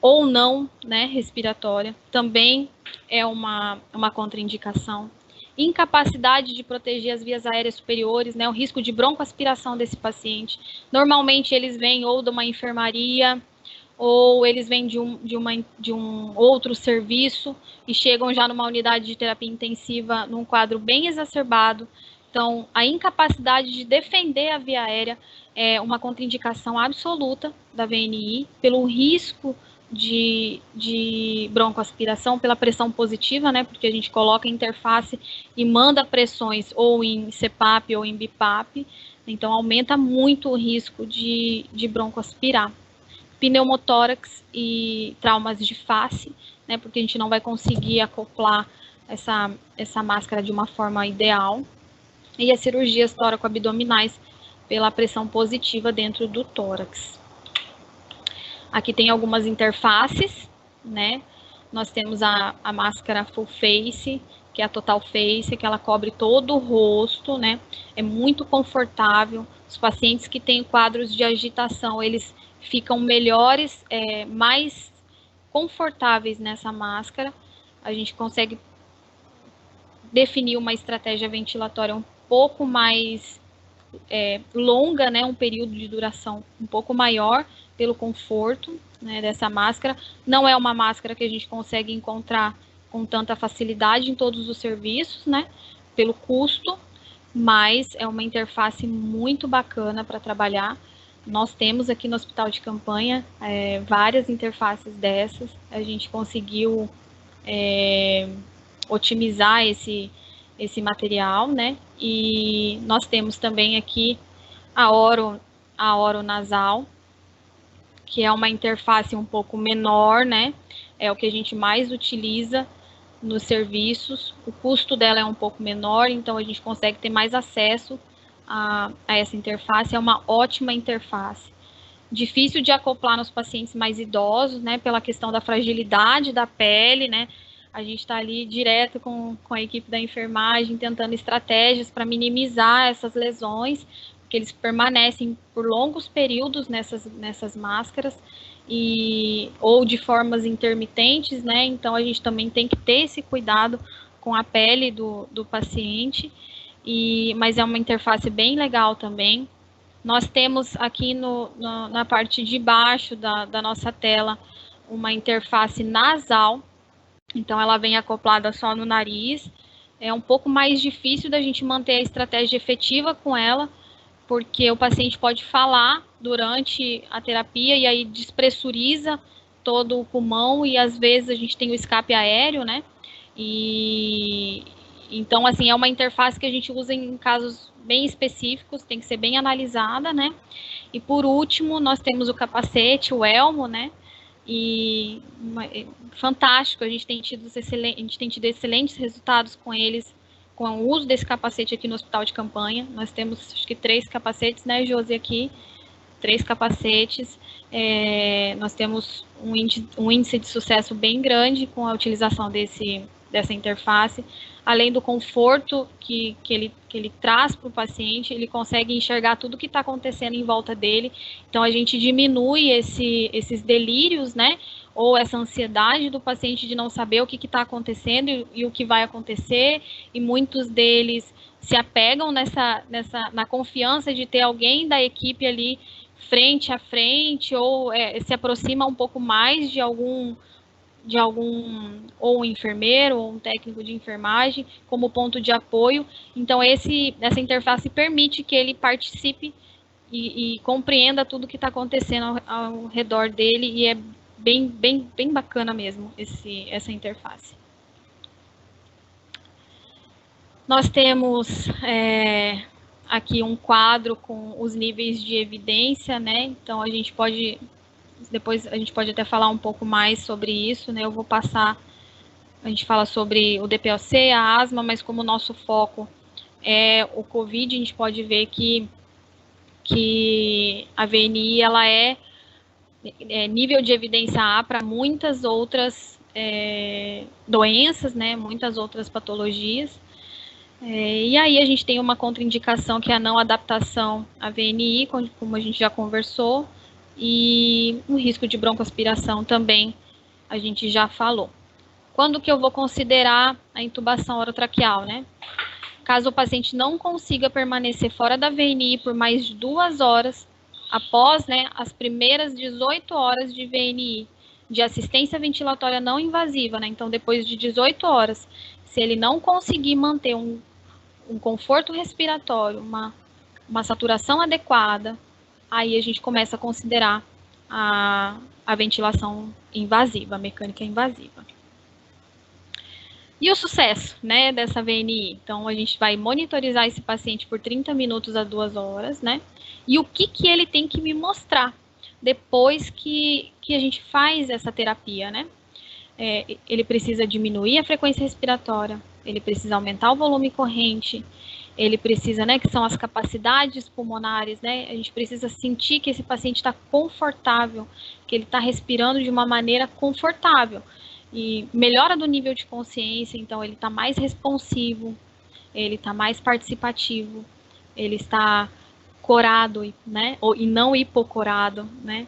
ou não, né, respiratória, também é uma contraindicação. Incapacidade de proteger as vias aéreas superiores, né, o risco de broncoaspiração desse paciente. Normalmente eles vêm ou de uma enfermaria, ou eles vêm de um outro serviço e chegam já numa unidade de terapia intensiva num quadro bem exacerbado. Então, a incapacidade de defender a via aérea é uma contraindicação absoluta da VNI, pelo risco de broncoaspiração, pela pressão positiva, né, porque a gente coloca a interface e manda pressões ou em CPAP ou em BIPAP, então aumenta muito o risco de broncoaspirar. Pneumotórax e traumas de face, né, porque a gente não vai conseguir acoplar essa máscara de uma forma ideal. E as cirurgias tóraco-abdominais pela pressão positiva dentro do tórax. Aqui tem algumas interfaces, né? Nós temos a máscara full face, que é a total face, que ela cobre todo o rosto, né? É muito confortável. Os pacientes que têm quadros de agitação, eles ficam melhores, mais confortáveis nessa máscara. A gente consegue definir uma estratégia ventilatória um pouco mais longa, né, um período de duração um pouco maior pelo conforto, né, dessa máscara. Não é uma máscara que a gente consegue encontrar com tanta facilidade em todos os serviços, né, pelo custo, mas é uma interface muito bacana para trabalhar. Nós temos aqui no Hospital de Campanha várias interfaces dessas, a gente conseguiu otimizar esse material, né? E nós temos também aqui a oronasal, que é uma interface um pouco menor, né? É o que a gente mais utiliza nos serviços. O custo dela é um pouco menor, então a gente consegue ter mais acesso a essa interface. É uma ótima interface. Difícil de acoplar nos pacientes mais idosos, né? Pela questão da fragilidade da pele, né? A gente está ali direto com a equipe da enfermagem, tentando estratégias para minimizar essas lesões, porque eles permanecem por longos períodos nessas máscaras, ou de formas intermitentes, né? Então, a gente também tem que ter esse cuidado com a pele do paciente, mas é uma interface bem legal também. Nós temos aqui na parte de baixo da nossa tela uma interface nasal. Então, ela vem acoplada só no nariz. É um pouco mais difícil da gente manter a estratégia efetiva com ela, porque o paciente pode falar durante a terapia e aí despressuriza todo o pulmão e às vezes a gente tem o escape aéreo, né? Então, assim, é uma interface que a gente usa em casos bem específicos, tem que ser bem analisada, né? E por último, nós temos o capacete, o elmo, né? E fantástico, a gente tem tido excelentes resultados com eles, com o uso desse capacete aqui no Hospital de Campanha. Nós temos, acho que 3 capacetes, né, Josi, aqui, 3 capacetes. Nós temos um índice de sucesso bem grande com a utilização dessa interface. Além do conforto que ele traz para o paciente, ele consegue enxergar tudo que está acontecendo em volta dele. Então, a gente diminui esses delírios, né? Ou essa ansiedade do paciente de não saber o que está acontecendo e o que vai acontecer. E muitos deles se apegam na confiança de ter alguém da equipe ali frente a frente, ou se aproxima um pouco mais de algum ou um enfermeiro ou um técnico de enfermagem como ponto de apoio. Então essa interface permite que ele participe e compreenda tudo que está acontecendo ao redor dele, e é bem bacana mesmo essa interface. Nós temos aqui um quadro com os níveis de evidência, né? Então, depois a gente pode até falar um pouco mais sobre isso, né? Eu vou passar, a gente fala sobre o DPOC, a asma, mas como o nosso foco é o COVID, a gente pode ver que a VNI, ela é nível de evidência A para muitas outras doenças, né? Muitas outras patologias. E aí a gente tem uma contraindicação que é a não adaptação à VNI, como a gente já conversou, e o risco de broncoaspiração também a gente já falou. Quando que eu vou considerar a intubação orotraqueal, né? Caso o paciente não consiga permanecer fora da VNI por mais de 2 horas, após, né, as primeiras 18 horas de VNI, de assistência ventilatória não invasiva, né? Então, depois de 18 horas, se ele não conseguir manter um conforto respiratório, uma saturação adequada, aí a gente começa a considerar a ventilação invasiva, a mecânica invasiva. E o sucesso, né, dessa VNI? Então, a gente vai monitorizar esse paciente por 30 minutos a 2 horas, né? E o que ele tem que me mostrar depois que a gente faz essa terapia, né? Ele precisa diminuir a frequência respiratória, ele precisa aumentar o volume corrente, ele precisa, né, que são as capacidades pulmonares, né? A gente precisa sentir que esse paciente está confortável, que ele está respirando de uma maneira confortável. E melhora do nível de consciência, então ele está mais responsivo, ele está mais participativo, ele está corado, né? E não hipocorado, né?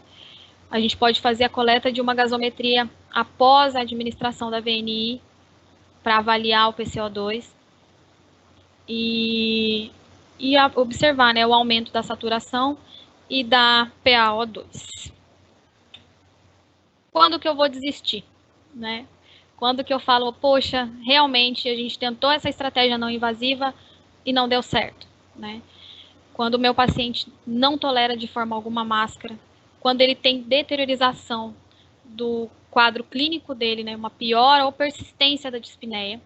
A gente pode fazer a coleta de uma gasometria após a administração da VNI para avaliar o PCO2 e observar, né, o aumento da saturação e da PaO2. Quando que eu vou desistir, né? Quando que eu falo, poxa, realmente a gente tentou essa estratégia não invasiva e não deu certo, né? Quando o meu paciente não tolera de forma alguma máscara, quando ele tem deteriorização do quadro clínico dele, né, uma piora ou persistência da dispneia,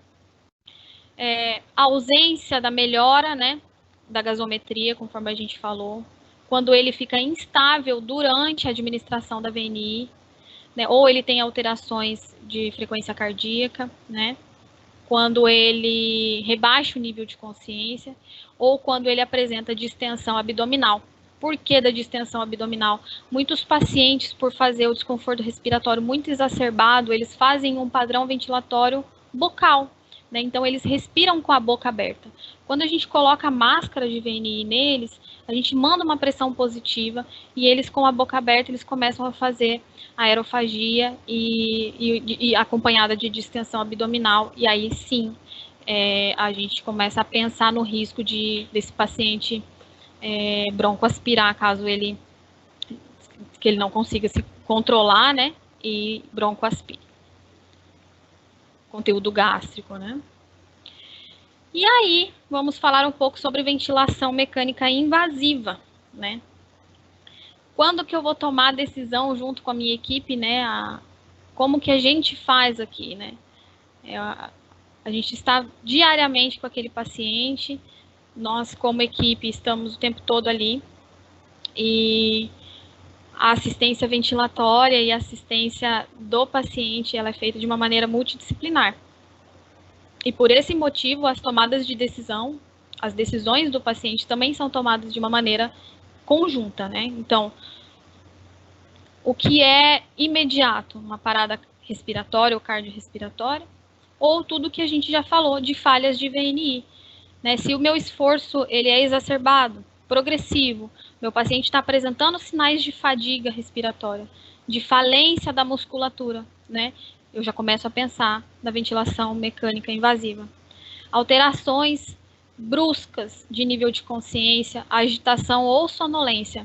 a ausência da melhora, né, da gasometria, conforme a gente falou, quando ele fica instável durante a administração da VNI, né, ou ele tem alterações de frequência cardíaca, né, quando ele rebaixa o nível de consciência, ou quando ele apresenta distensão abdominal. Por que da distensão abdominal? Muitos pacientes, por fazer o desconforto respiratório muito exacerbado, eles fazem um padrão ventilatório bucal, né? Então, eles respiram com a boca aberta. Quando a gente coloca a máscara de VNI neles, a gente manda uma pressão positiva e eles, com a boca aberta, eles começam a fazer aerofagia e acompanhada de distensão abdominal. E aí, sim, a gente começa a pensar no risco desse paciente broncoaspirar, caso ele não consiga se controlar, né, e broncoaspire. Conteúdo gástrico, né? E aí, vamos falar um pouco sobre ventilação mecânica invasiva, né? Quando que eu vou tomar a decisão junto com a minha equipe, né? Como que a gente faz aqui, né? A gente está diariamente com aquele paciente, nós como equipe estamos o tempo todo ali, e a assistência ventilatória e a assistência do paciente, ela é feita de uma maneira multidisciplinar. E por esse motivo, as tomadas de decisão, as decisões do paciente também são tomadas de uma maneira conjunta, né? Então, o que é imediato, uma parada respiratória ou cardiorrespiratória, ou tudo que a gente já falou de falhas de VNI, né? Se o meu esforço ele é exacerbado, progressivo, meu paciente está apresentando sinais de fadiga respiratória, de falência da musculatura, né? Eu já começo a pensar na ventilação mecânica invasiva. Alterações bruscas de nível de consciência, agitação ou sonolência,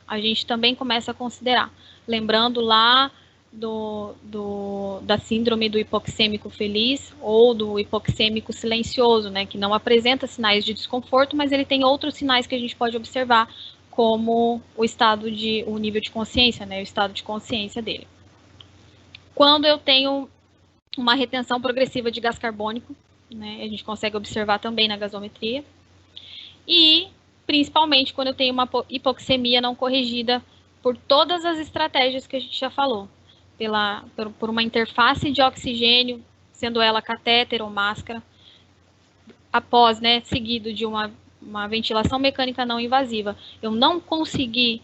a gente também começa a considerar. Lembrando lá da síndrome do hipoxêmico feliz ou do hipoxêmico silencioso, né, que não apresenta sinais de desconforto, mas ele tem outros sinais que a gente pode observar, como o nível de consciência, né, o estado de consciência dele. quando eu tenho uma retenção progressiva de gás carbônico, né, a gente consegue observar também na gasometria, e principalmente quando eu tenho uma hipoxemia não corrigida por todas as estratégias que a gente já falou, por uma interface de oxigênio, sendo ela catéter ou máscara, após, né, seguido de uma ventilação mecânica não invasiva, eu não consegui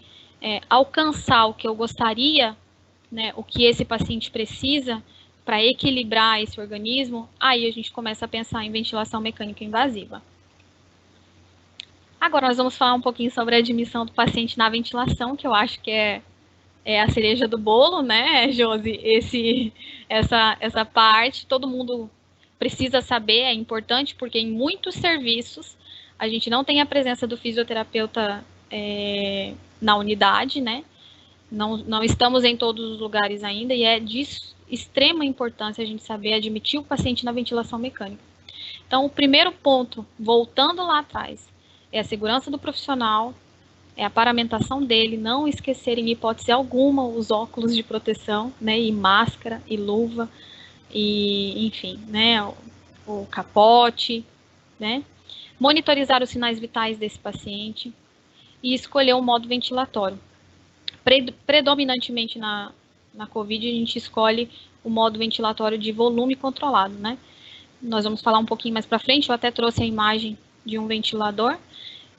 alcançar o que eu gostaria, né, o que esse paciente precisa para equilibrar esse organismo, aí a gente começa a pensar em ventilação mecânica invasiva. Agora nós vamos falar um pouquinho sobre a admissão do paciente na ventilação, que eu acho que é a cereja do bolo, né, Josi? Essa parte, todo mundo precisa saber, é importante, porque em muitos serviços a gente não tem a presença do fisioterapeuta na unidade, né? Não estamos em todos os lugares ainda, e é de extrema importância a gente saber admitir o paciente na ventilação mecânica. Então, o primeiro ponto, voltando lá atrás, é a segurança do profissional, é a paramentação dele, não esquecer em hipótese alguma os óculos de proteção, né, e máscara, e luva, e enfim, né, o capote, né, monitorizar os sinais vitais desse paciente e escolher um modo ventilatório. Predominantemente na COVID, a gente escolhe o modo ventilatório de volume controlado, né? Nós vamos falar um pouquinho mais para frente, eu até trouxe a imagem de um ventilador,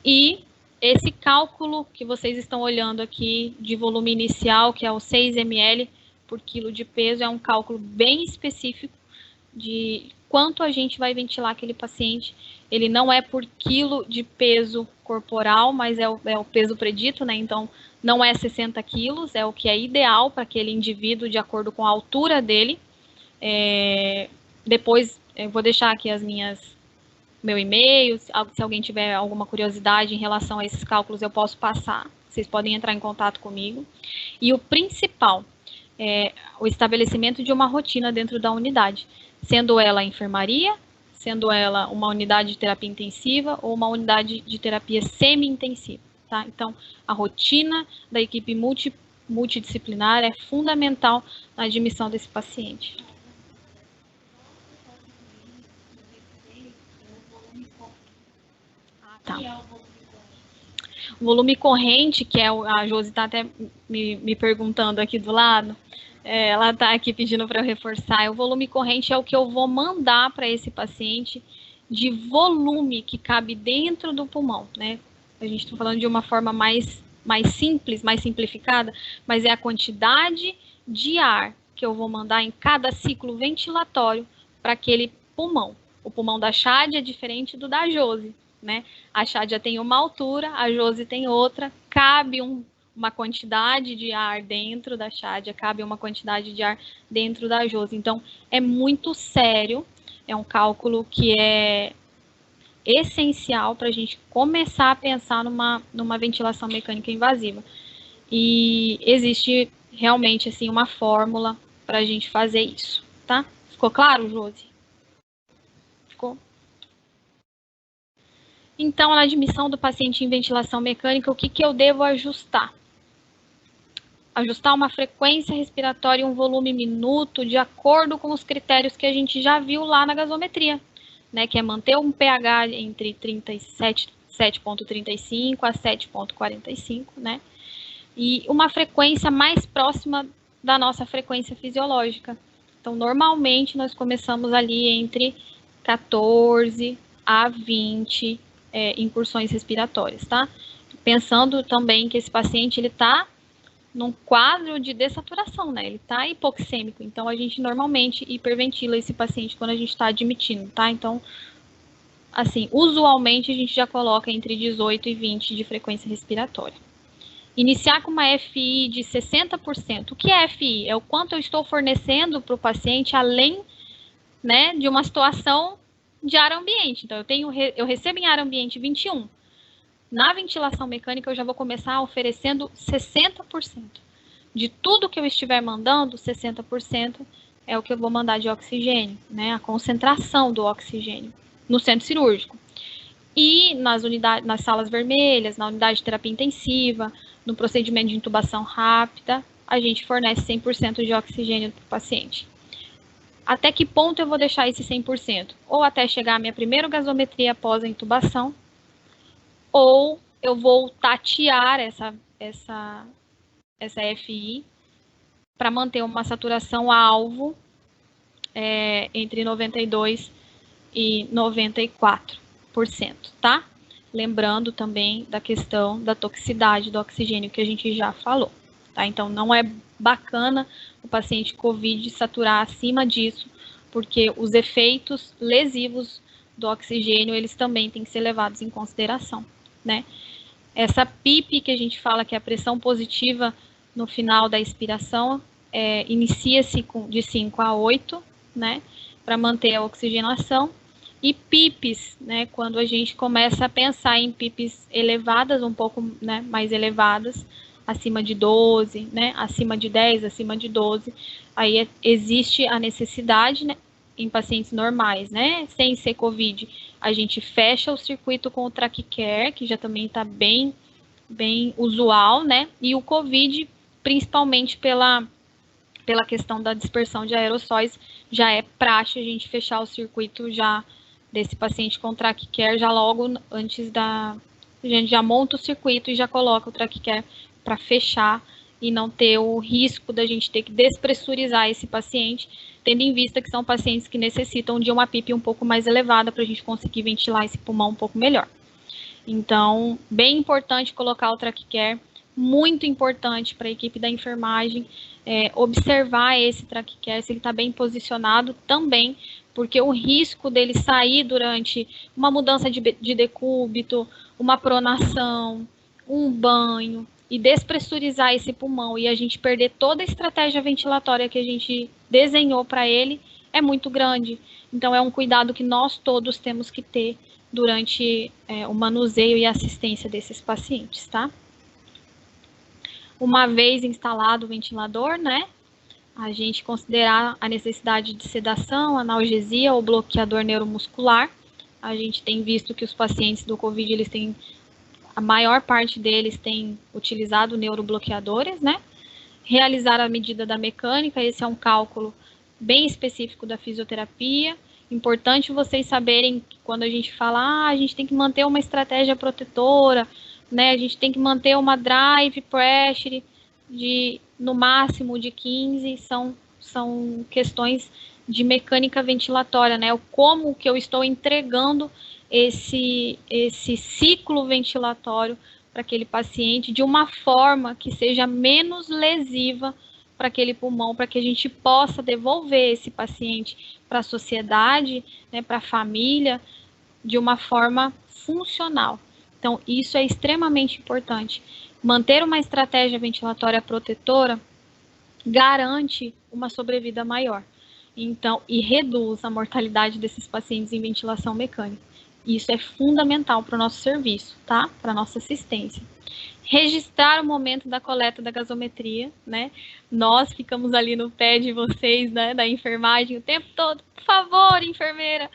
e esse cálculo que vocês estão olhando aqui de volume inicial, que é o 6 ml por quilo de peso, é um cálculo bem específico de quanto a gente vai ventilar aquele paciente. Ele não é por quilo de peso corporal, mas é o peso predito, né? Então, não é 60 quilos, é o que é ideal para aquele indivíduo, de acordo com a altura dele. Depois, eu vou deixar aqui meu e-mail, se alguém tiver alguma curiosidade em relação a esses cálculos, eu posso passar. Vocês podem entrar em contato comigo. E o principal é o estabelecimento de uma rotina dentro da unidade, sendo ela a enfermaria, sendo ela uma unidade de terapia intensiva ou uma unidade de terapia semi-intensiva, tá? Então, a rotina da equipe multidisciplinar é fundamental na admissão desse paciente. Tá. O volume corrente, que a Josi está até me perguntando aqui do lado, ela está aqui pedindo para eu reforçar, o volume corrente é o que eu vou mandar para esse paciente de volume que cabe dentro do pulmão, né? A gente está falando de uma forma mais simples, mais simplificada, mas é a quantidade de ar que eu vou mandar em cada ciclo ventilatório para aquele pulmão. O pulmão da Chádia é diferente do da Josi, né? A Chádia tem uma altura, a Josi tem outra, cabe uma quantidade de ar dentro da Chádia, cabe uma quantidade de ar dentro da Josi. Então, é muito sério, é um cálculo que é essencial para a gente começar a pensar numa ventilação mecânica invasiva. E existe realmente, assim, uma fórmula para a gente fazer isso, tá? Ficou claro, Josi? Ficou? Então, na admissão do paciente em ventilação mecânica, o que eu devo ajustar? Ajustar uma frequência respiratória e um volume minuto de acordo com os critérios que a gente já viu lá na gasometria, né? Que é manter um pH entre 7,35 a 7,45, né? E uma frequência mais próxima da nossa frequência fisiológica. Então, normalmente, nós começamos ali entre 14 a 20 incursões respiratórias, tá? Pensando também que esse paciente, ele tá num quadro de dessaturação, né? Ele tá hipoxêmico, então a gente normalmente hiperventila esse paciente quando a gente está admitindo, tá? Então, assim, usualmente a gente já coloca entre 18 e 20 de frequência respiratória. Iniciar com uma FI de 60%. O que é FI? É o quanto eu estou fornecendo para o paciente além, né, de uma situação de ar ambiente. Então, eu recebo em ar ambiente 21. Na ventilação mecânica, eu já vou começar oferecendo 60%. De tudo que eu estiver mandando, 60% é o que eu vou mandar de oxigênio, né? A concentração do oxigênio no centro cirúrgico. E nas salas vermelhas, na unidade de terapia intensiva, no procedimento de intubação rápida, a gente fornece 100% de oxigênio para o paciente. Até que ponto eu vou deixar esse 100%? Ou até chegar à minha primeira gasometria após a intubação, ou eu vou tatear essa FI para manter uma saturação alvo entre 92% e 94%, tá? Lembrando também da questão da toxicidade do oxigênio que a gente já falou, tá? Então, não é bacana o paciente COVID saturar acima disso, porque os efeitos lesivos do oxigênio, eles também têm que ser levados em consideração, né? Essa PIP que a gente fala que é a pressão positiva no final da expiração, inicia-se de 5 a 8, né? Para manter a oxigenação. E PIPs, né, quando a gente começa a pensar em PIPs elevadas, um pouco, né, mais elevadas, acima de 12, né, acima de 10, acima de 12, aí existe a necessidade, né, em pacientes normais, né, sem ser COVID, a gente fecha o circuito com o TraqueCare, que já também está bem usual, né, e o COVID, principalmente pela questão da dispersão de aerossóis, já é praxe a gente fechar o circuito já desse paciente com TraqueCare já logo antes a gente já monta o circuito e já coloca o TraqueCare para fechar e não ter o risco da gente ter que despressurizar esse paciente, tendo em vista que são pacientes que necessitam de uma PIP um pouco mais elevada para a gente conseguir ventilar esse pulmão um pouco melhor. Então, bem importante colocar o TraqueCare, muito importante para a equipe da enfermagem observar esse TraqueCare, se ele está bem posicionado também, porque o risco dele sair durante uma mudança de decúbito, uma pronação, um banho, e despressurizar esse pulmão, e a gente perder toda a estratégia ventilatória que a gente desenhou para ele, é muito grande. Então, é um cuidado que nós todos temos que ter durante o manuseio e assistência desses pacientes, tá? Uma vez instalado o ventilador, né, a gente considerar a necessidade de sedação, analgesia ou bloqueador neuromuscular. A gente tem visto que os pacientes do COVID, a maior parte deles tem utilizado neurobloqueadores, né? Realizar a medida da mecânica, esse é um cálculo bem específico da fisioterapia. Importante vocês saberem que quando a gente fala, a gente tem que manter uma estratégia protetora, né? A gente tem que manter uma drive pressure no máximo de 15, são questões de mecânica ventilatória, né? Como que eu estou entregando esse ciclo ventilatório para aquele paciente de uma forma que seja menos lesiva para aquele pulmão, para que a gente possa devolver esse paciente para a sociedade, né, para a família, de uma forma funcional. Então, isso é extremamente importante. Manter uma estratégia ventilatória protetora garante uma sobrevida maior. Então, e reduz a mortalidade desses pacientes em ventilação mecânica. Isso é fundamental para o nosso serviço, tá? Para a nossa assistência. Registrar o momento da coleta da gasometria, né? Nós ficamos ali no pé de vocês, né, da enfermagem o tempo todo. Por favor, enfermeira,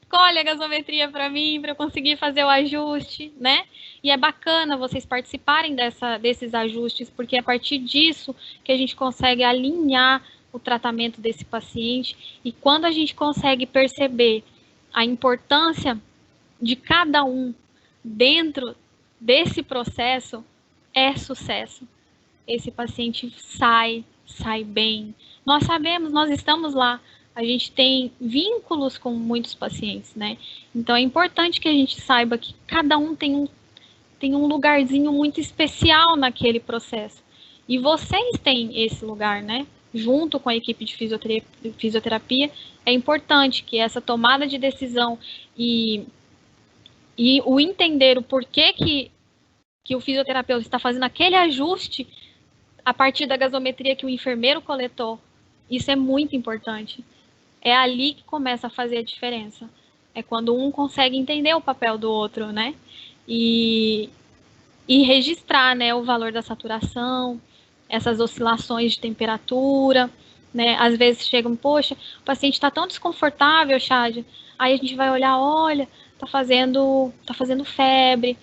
colhe a gasometria para mim, para eu conseguir fazer o ajuste, né? E é bacana vocês participarem desses ajustes, porque é a partir disso que a gente consegue alinhar o tratamento desse paciente. E quando a gente consegue perceber a importância de cada um dentro desse processo, é sucesso. Esse paciente sai bem. Nós sabemos, nós estamos lá. A gente tem vínculos com muitos pacientes, né? Então, é importante que a gente saiba que cada um tem um lugarzinho muito especial naquele processo. E vocês têm esse lugar, né? Junto com a equipe de fisioterapia, é importante que essa tomada de decisão e o entender o porquê que o fisioterapeuta está fazendo aquele ajuste a partir da gasometria que o enfermeiro coletou, isso é muito importante. É ali que começa a fazer a diferença. É quando um consegue entender o papel do outro, né? E registrar, né, o valor da saturação, essas oscilações de temperatura, né? Às vezes chegam, poxa, o paciente está tão desconfortável, Chad. Aí a gente vai olhar, olha, tá fazendo febre,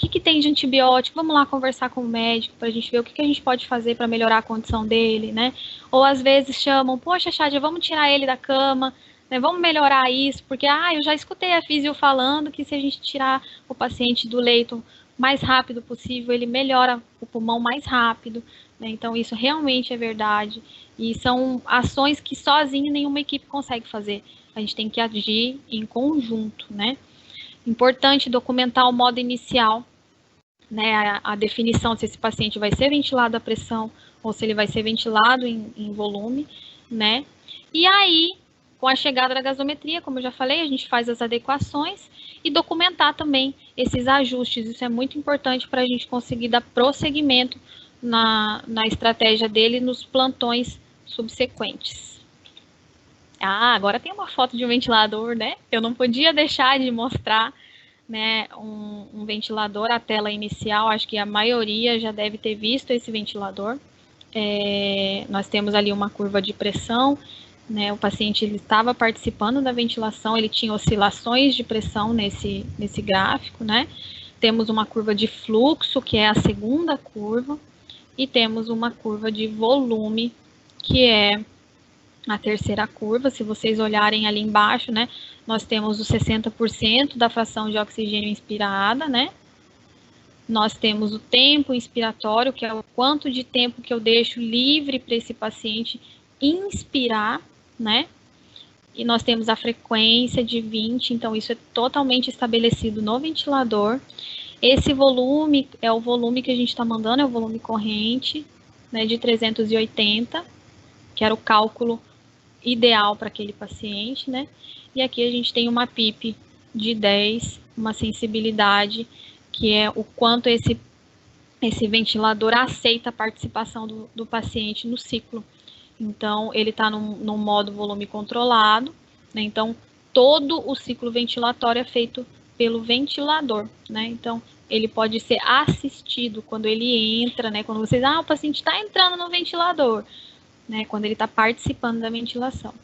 que tem de antibiótico? Vamos lá conversar com o médico para a gente ver o que a gente pode fazer para melhorar a condição dele, né? Ou às vezes chamam, poxa, Chádia, vamos tirar ele da cama, né? Vamos melhorar isso, porque eu já escutei a físio falando que se a gente tirar o paciente do leito mais rápido possível, ele melhora o pulmão mais rápido, né? Então isso realmente é verdade. E são ações que sozinho nenhuma equipe consegue fazer. A gente tem que agir em conjunto, né? Importante documentar o modo inicial, né? A definição se esse paciente vai ser ventilado à pressão ou se ele vai ser ventilado em volume, né? E aí, com a chegada da gasometria, como eu já falei, a gente faz as adequações e documentar também esses ajustes. Isso é muito importante para a gente conseguir dar prosseguimento na estratégia dele nos plantões subsequentes. Agora tem uma foto de um ventilador, né? Eu não podia deixar de mostrar, né, um ventilador, a tela inicial. Acho que a maioria já deve ter visto esse ventilador. Nós temos ali uma curva de pressão, né? O paciente ele estava participando da ventilação, ele tinha oscilações de pressão nesse gráfico, né? Temos uma curva de fluxo, que é a segunda curva, e temos uma curva de volume, que é a terceira curva. Se vocês olharem ali embaixo, né, nós temos os 60% da fração de oxigênio inspirada, né? Nós temos o tempo inspiratório, que é o quanto de tempo que eu deixo livre para esse paciente inspirar, né? E nós temos a frequência de 20, então isso é totalmente estabelecido no ventilador. Esse volume é o volume que a gente está mandando, é o volume corrente, né, de 380, que era o cálculo ideal para aquele paciente, né? E aqui a gente tem uma PIP de 10, uma sensibilidade, que é o quanto esse ventilador aceita a participação do paciente no ciclo. Então, ele está no modo volume controlado, né? Então, todo o ciclo ventilatório é feito pelo ventilador, né? Então, ele pode ser assistido quando ele entra, né? Quando vocês, o paciente está entrando no ventilador, né? Quando ele está participando da ventilação.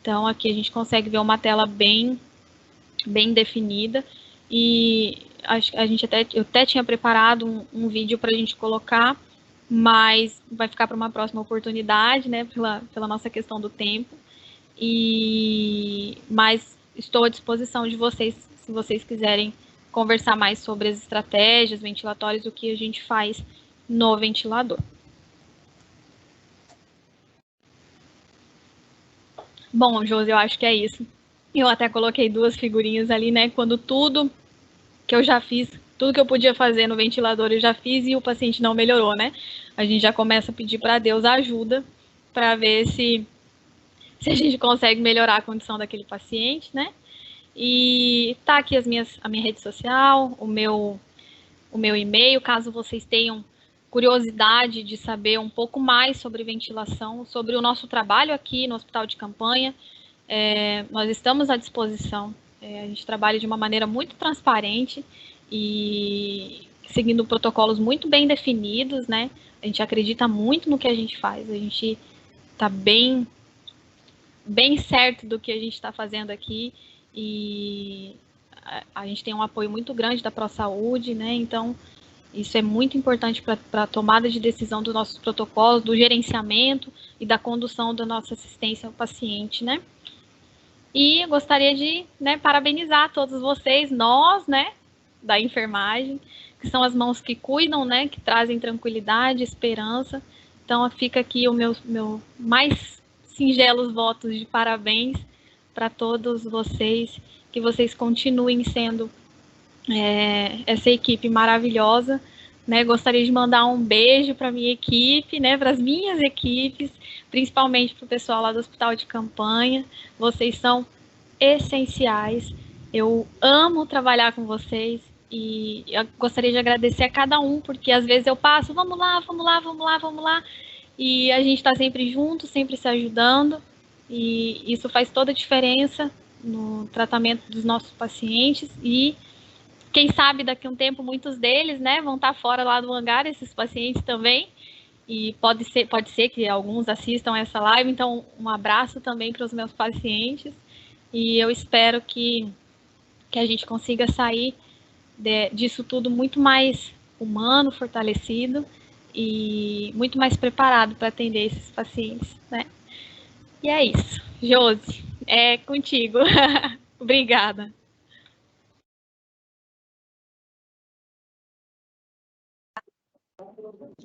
Então, aqui a gente consegue ver uma tela bem definida, e eu até tinha preparado um vídeo para a gente colocar, mas vai ficar para uma próxima oportunidade, né? Pela nossa questão do tempo. Mas estou à disposição de vocês, se vocês quiserem conversar mais sobre as estratégias ventilatórias, o que a gente faz no ventilador. Bom, Josi, eu acho que é isso. Eu até coloquei 2 figurinhas ali, né? Quando tudo que eu já fiz, tudo que eu podia fazer no ventilador eu já fiz e o paciente não melhorou, né? A gente já começa a pedir para Deus ajuda para ver se a gente consegue melhorar a condição daquele paciente, né? E tá aqui a minha rede social, o meu e-mail, caso vocês tenham curiosidade de saber um pouco mais sobre ventilação, sobre o nosso trabalho aqui no Hospital de Campanha, nós estamos à disposição. A gente trabalha de uma maneira muito transparente e seguindo protocolos muito bem definidos, né? A gente acredita muito no que a gente faz, a gente está bem certo do que a gente está fazendo aqui, e a gente tem um apoio muito grande da ProSaúde, né? Então, isso é muito importante para a tomada de decisão dos nossos protocolos, do gerenciamento e da condução da nossa assistência ao paciente, né? E eu gostaria de, né, parabenizar todos vocês, nós, né, da enfermagem, que são as mãos que cuidam, né, que trazem tranquilidade, esperança. Então, fica aqui o meu mais singelos votos de parabéns para todos vocês, que vocês continuem sendo essa equipe maravilhosa, né? Gostaria de mandar um beijo para a minha equipe, né, para as minhas equipes, principalmente para o pessoal lá do Hospital de Campanha. Vocês são essenciais, eu amo trabalhar com vocês, e eu gostaria de agradecer a cada um, porque às vezes eu passo, vamos lá, e a gente está sempre junto, sempre se ajudando, e isso faz toda a diferença no tratamento dos nossos pacientes. E quem sabe daqui a um tempo muitos deles, né, vão estar fora lá do hangar, esses pacientes também, e pode ser que alguns assistam essa live. Então, um abraço também para os meus pacientes, e eu espero que a gente consiga sair disso tudo muito mais humano, fortalecido e muito mais preparado para atender esses pacientes, né? E é isso. Josi, é contigo. Obrigada.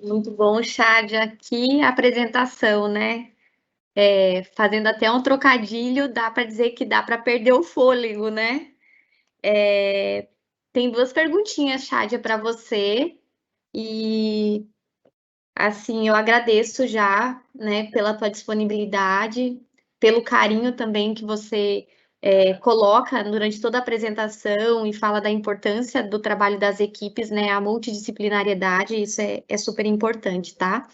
Muito bom, Chádia. Que apresentação, né? Fazendo até um trocadilho, dá para dizer que dá para perder o fôlego, né? Tem duas perguntinhas, Chádia, para você. E, assim, eu agradeço já, né, pela tua disponibilidade, pelo carinho também que você coloca durante toda a apresentação e fala da importância do trabalho das equipes, né, a multidisciplinariedade, isso é super importante, tá?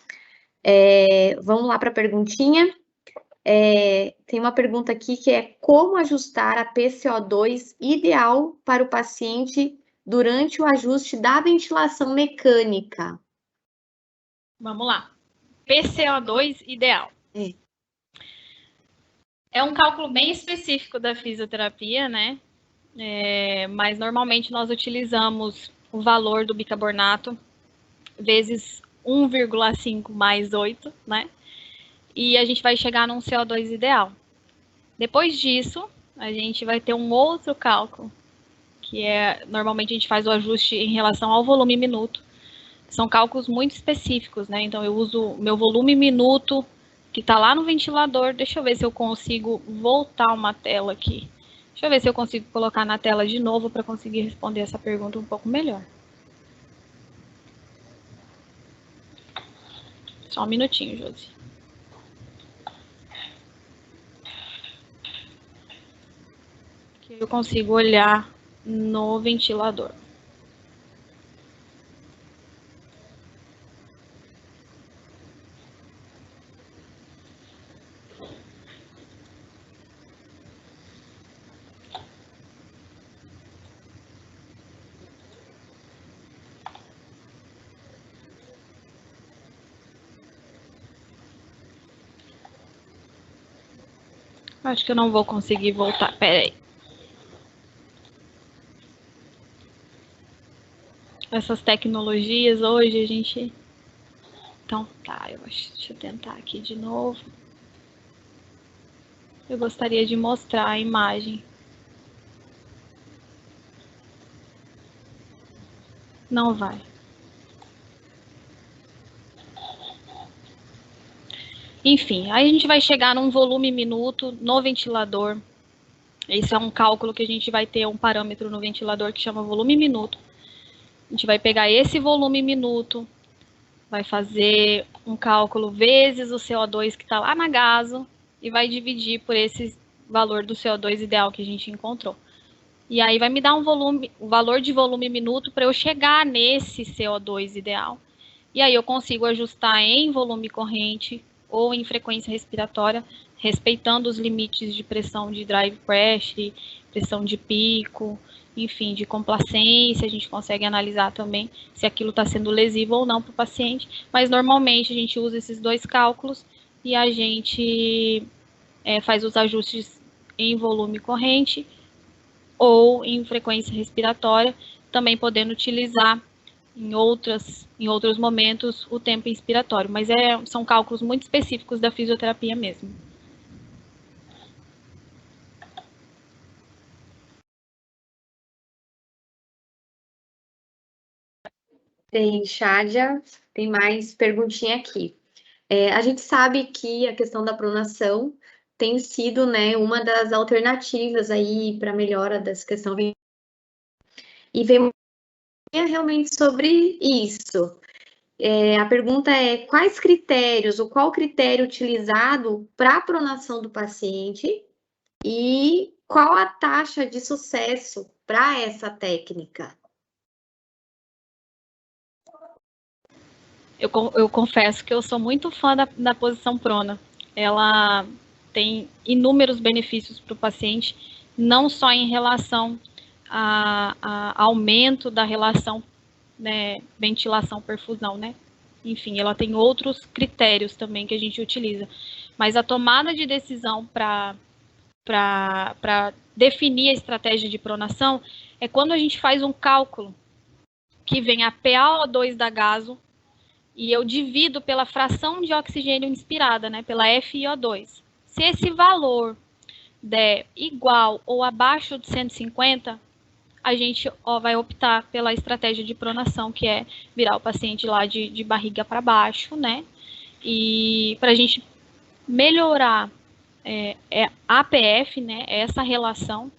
Vamos lá para a perguntinha. Tem uma pergunta aqui que é como ajustar a PCO2 ideal para o paciente durante o ajuste da ventilação mecânica? Vamos lá. PCO2 ideal. É um cálculo bem específico da fisioterapia, né? Mas normalmente nós utilizamos o valor do bicarbonato vezes 1,5 mais 8, né? E a gente vai chegar num CO2 ideal. Depois disso, a gente vai ter um outro cálculo, que normalmente a gente faz o ajuste em relação ao volume minuto. São cálculos muito específicos, né? Então eu uso meu volume minuto, que está lá no ventilador. Deixa eu ver se eu consigo voltar uma tela aqui. Deixa eu ver se eu consigo colocar na tela de novo para conseguir responder essa pergunta um pouco melhor. Só um minutinho, Josi. Que eu consigo olhar no ventilador. Acho que eu não vou conseguir voltar. Pera aí. Essas tecnologias hoje a gente... Então, tá, deixa eu tentar aqui de novo. Eu gostaria de mostrar a imagem. Não vai. Enfim, aí a gente vai chegar num volume minuto no ventilador. Esse é um cálculo que a gente vai ter um parâmetro no ventilador que chama volume minuto. A gente vai pegar esse volume minuto, vai fazer um cálculo vezes o CO2 que está lá na gaso e vai dividir por esse valor do CO2 ideal que a gente encontrou. E aí vai me dar o valor de volume minuto para eu chegar nesse CO2 ideal. E aí eu consigo ajustar em volume corrente ou em frequência respiratória, respeitando os limites de pressão de drive pressure, pressão de pico, enfim, de complacência. A gente consegue analisar também se aquilo está sendo lesivo ou não para o paciente, mas normalmente a gente usa esses dois cálculos e a gente faz os ajustes em volume corrente ou em frequência respiratória, também podendo utilizar em outros momentos o tempo inspiratório, mas são cálculos muito específicos da fisioterapia mesmo. Tem, Chádia, tem mais perguntinha aqui. A gente sabe que a questão da pronação tem sido, né, uma das alternativas aí para melhora dessa questão. E vem realmente sobre isso. A pergunta é quais critérios, ou qual critério utilizado para a pronação do paciente e qual a taxa de sucesso para essa técnica? Eu confesso que eu sou muito fã da posição prona. Ela tem inúmeros benefícios para o paciente, não só em relação a aumento da relação, né, ventilação-perfusão, né? Enfim, ela tem outros critérios também que a gente utiliza. Mas a tomada de decisão para para definir a estratégia de pronação é quando a gente faz um cálculo que vem a PaO2 da gaso e eu divido pela fração de oxigênio inspirada, né, pela FiO2. Se esse valor der igual ou abaixo de 150, a gente vai optar pela estratégia de pronação, que é virar o paciente lá de barriga para baixo, né? E para a gente melhorar APF, né? Essa relação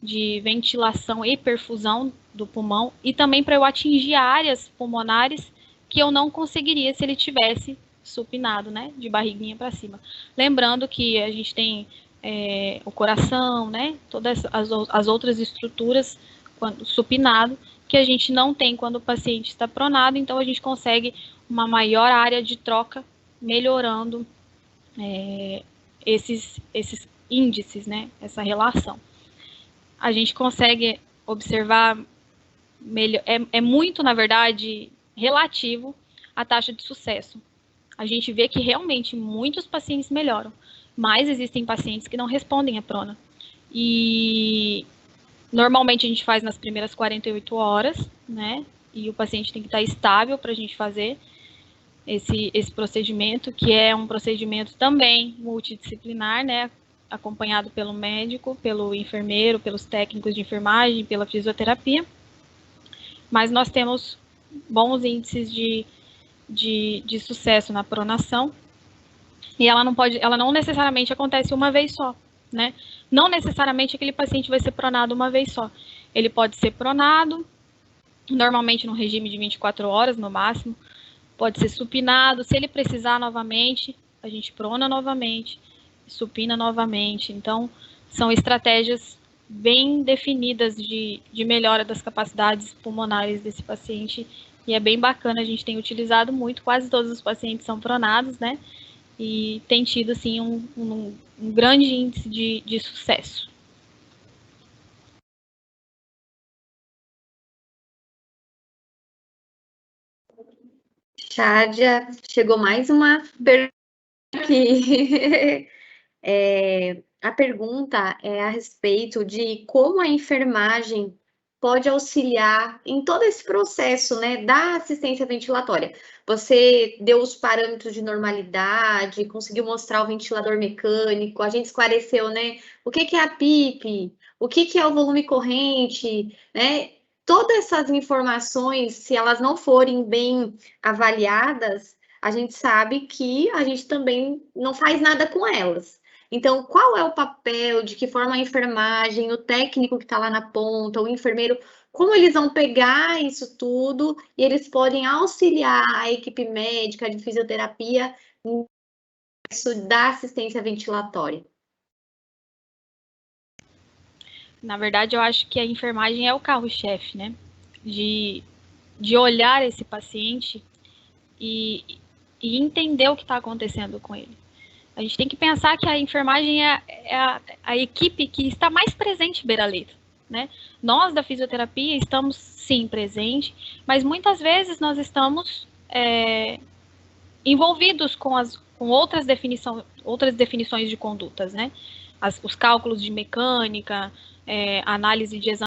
de ventilação e perfusão do pulmão, e também para eu atingir áreas pulmonares que eu não conseguiria se ele tivesse supinado, né? De barriguinha para cima. Lembrando que a gente tem o coração, né? Todas as outras estruturas quando supinado, que a gente não tem quando o paciente está pronado, então a gente consegue uma maior área de troca, melhorando esses índices, né? Essa relação. A gente consegue observar, é muito, na verdade, relativo à taxa de sucesso. A gente vê que realmente muitos pacientes melhoram, mas existem pacientes que não respondem à prona. E normalmente a gente faz nas primeiras 48 horas, né? E o paciente tem que estar estável para a gente fazer esse procedimento, que é um procedimento também multidisciplinar, né? Acompanhado pelo médico, pelo enfermeiro, pelos técnicos de enfermagem, pela fisioterapia. Mas nós temos bons índices de sucesso na pronação. E ela não necessariamente acontece uma vez só, né? Não necessariamente aquele paciente vai ser pronado uma vez só. Ele pode ser pronado, normalmente no regime de 24 horas no máximo, pode ser supinado. Se ele precisar novamente, a gente prona novamente, supina novamente. Então, são estratégias bem definidas de melhora das capacidades pulmonares desse paciente, e é bem bacana, a gente tem utilizado muito, quase todos os pacientes são pronados, né? E tem tido, assim, um grande índice de sucesso. Chádia, chegou mais uma pergunta aqui. A pergunta é a respeito de como a enfermagem pode auxiliar em todo esse processo, né, da assistência ventilatória. Você deu os parâmetros de normalidade, conseguiu mostrar o ventilador mecânico, a gente esclareceu, né, o que é a PIP, o que é o volume corrente, né? Todas essas informações, se elas não forem bem avaliadas, a gente sabe que a gente também não faz nada com elas. Então, qual é o papel, de que forma a enfermagem, o técnico que está lá na ponta, o enfermeiro, como eles vão pegar isso tudo e eles podem auxiliar a equipe médica de fisioterapia nisso da assistência ventilatória? Na verdade, eu acho que a enfermagem é o carro-chefe, né? De olhar esse paciente e entender o que está acontecendo com ele. A gente tem que pensar que a enfermagem é a equipe que está mais presente beira-leito, né? Nós, da fisioterapia, estamos, sim, presentes, mas muitas vezes nós estamos envolvidos com outras definições de condutas, né? Os cálculos de mecânica, análise de exame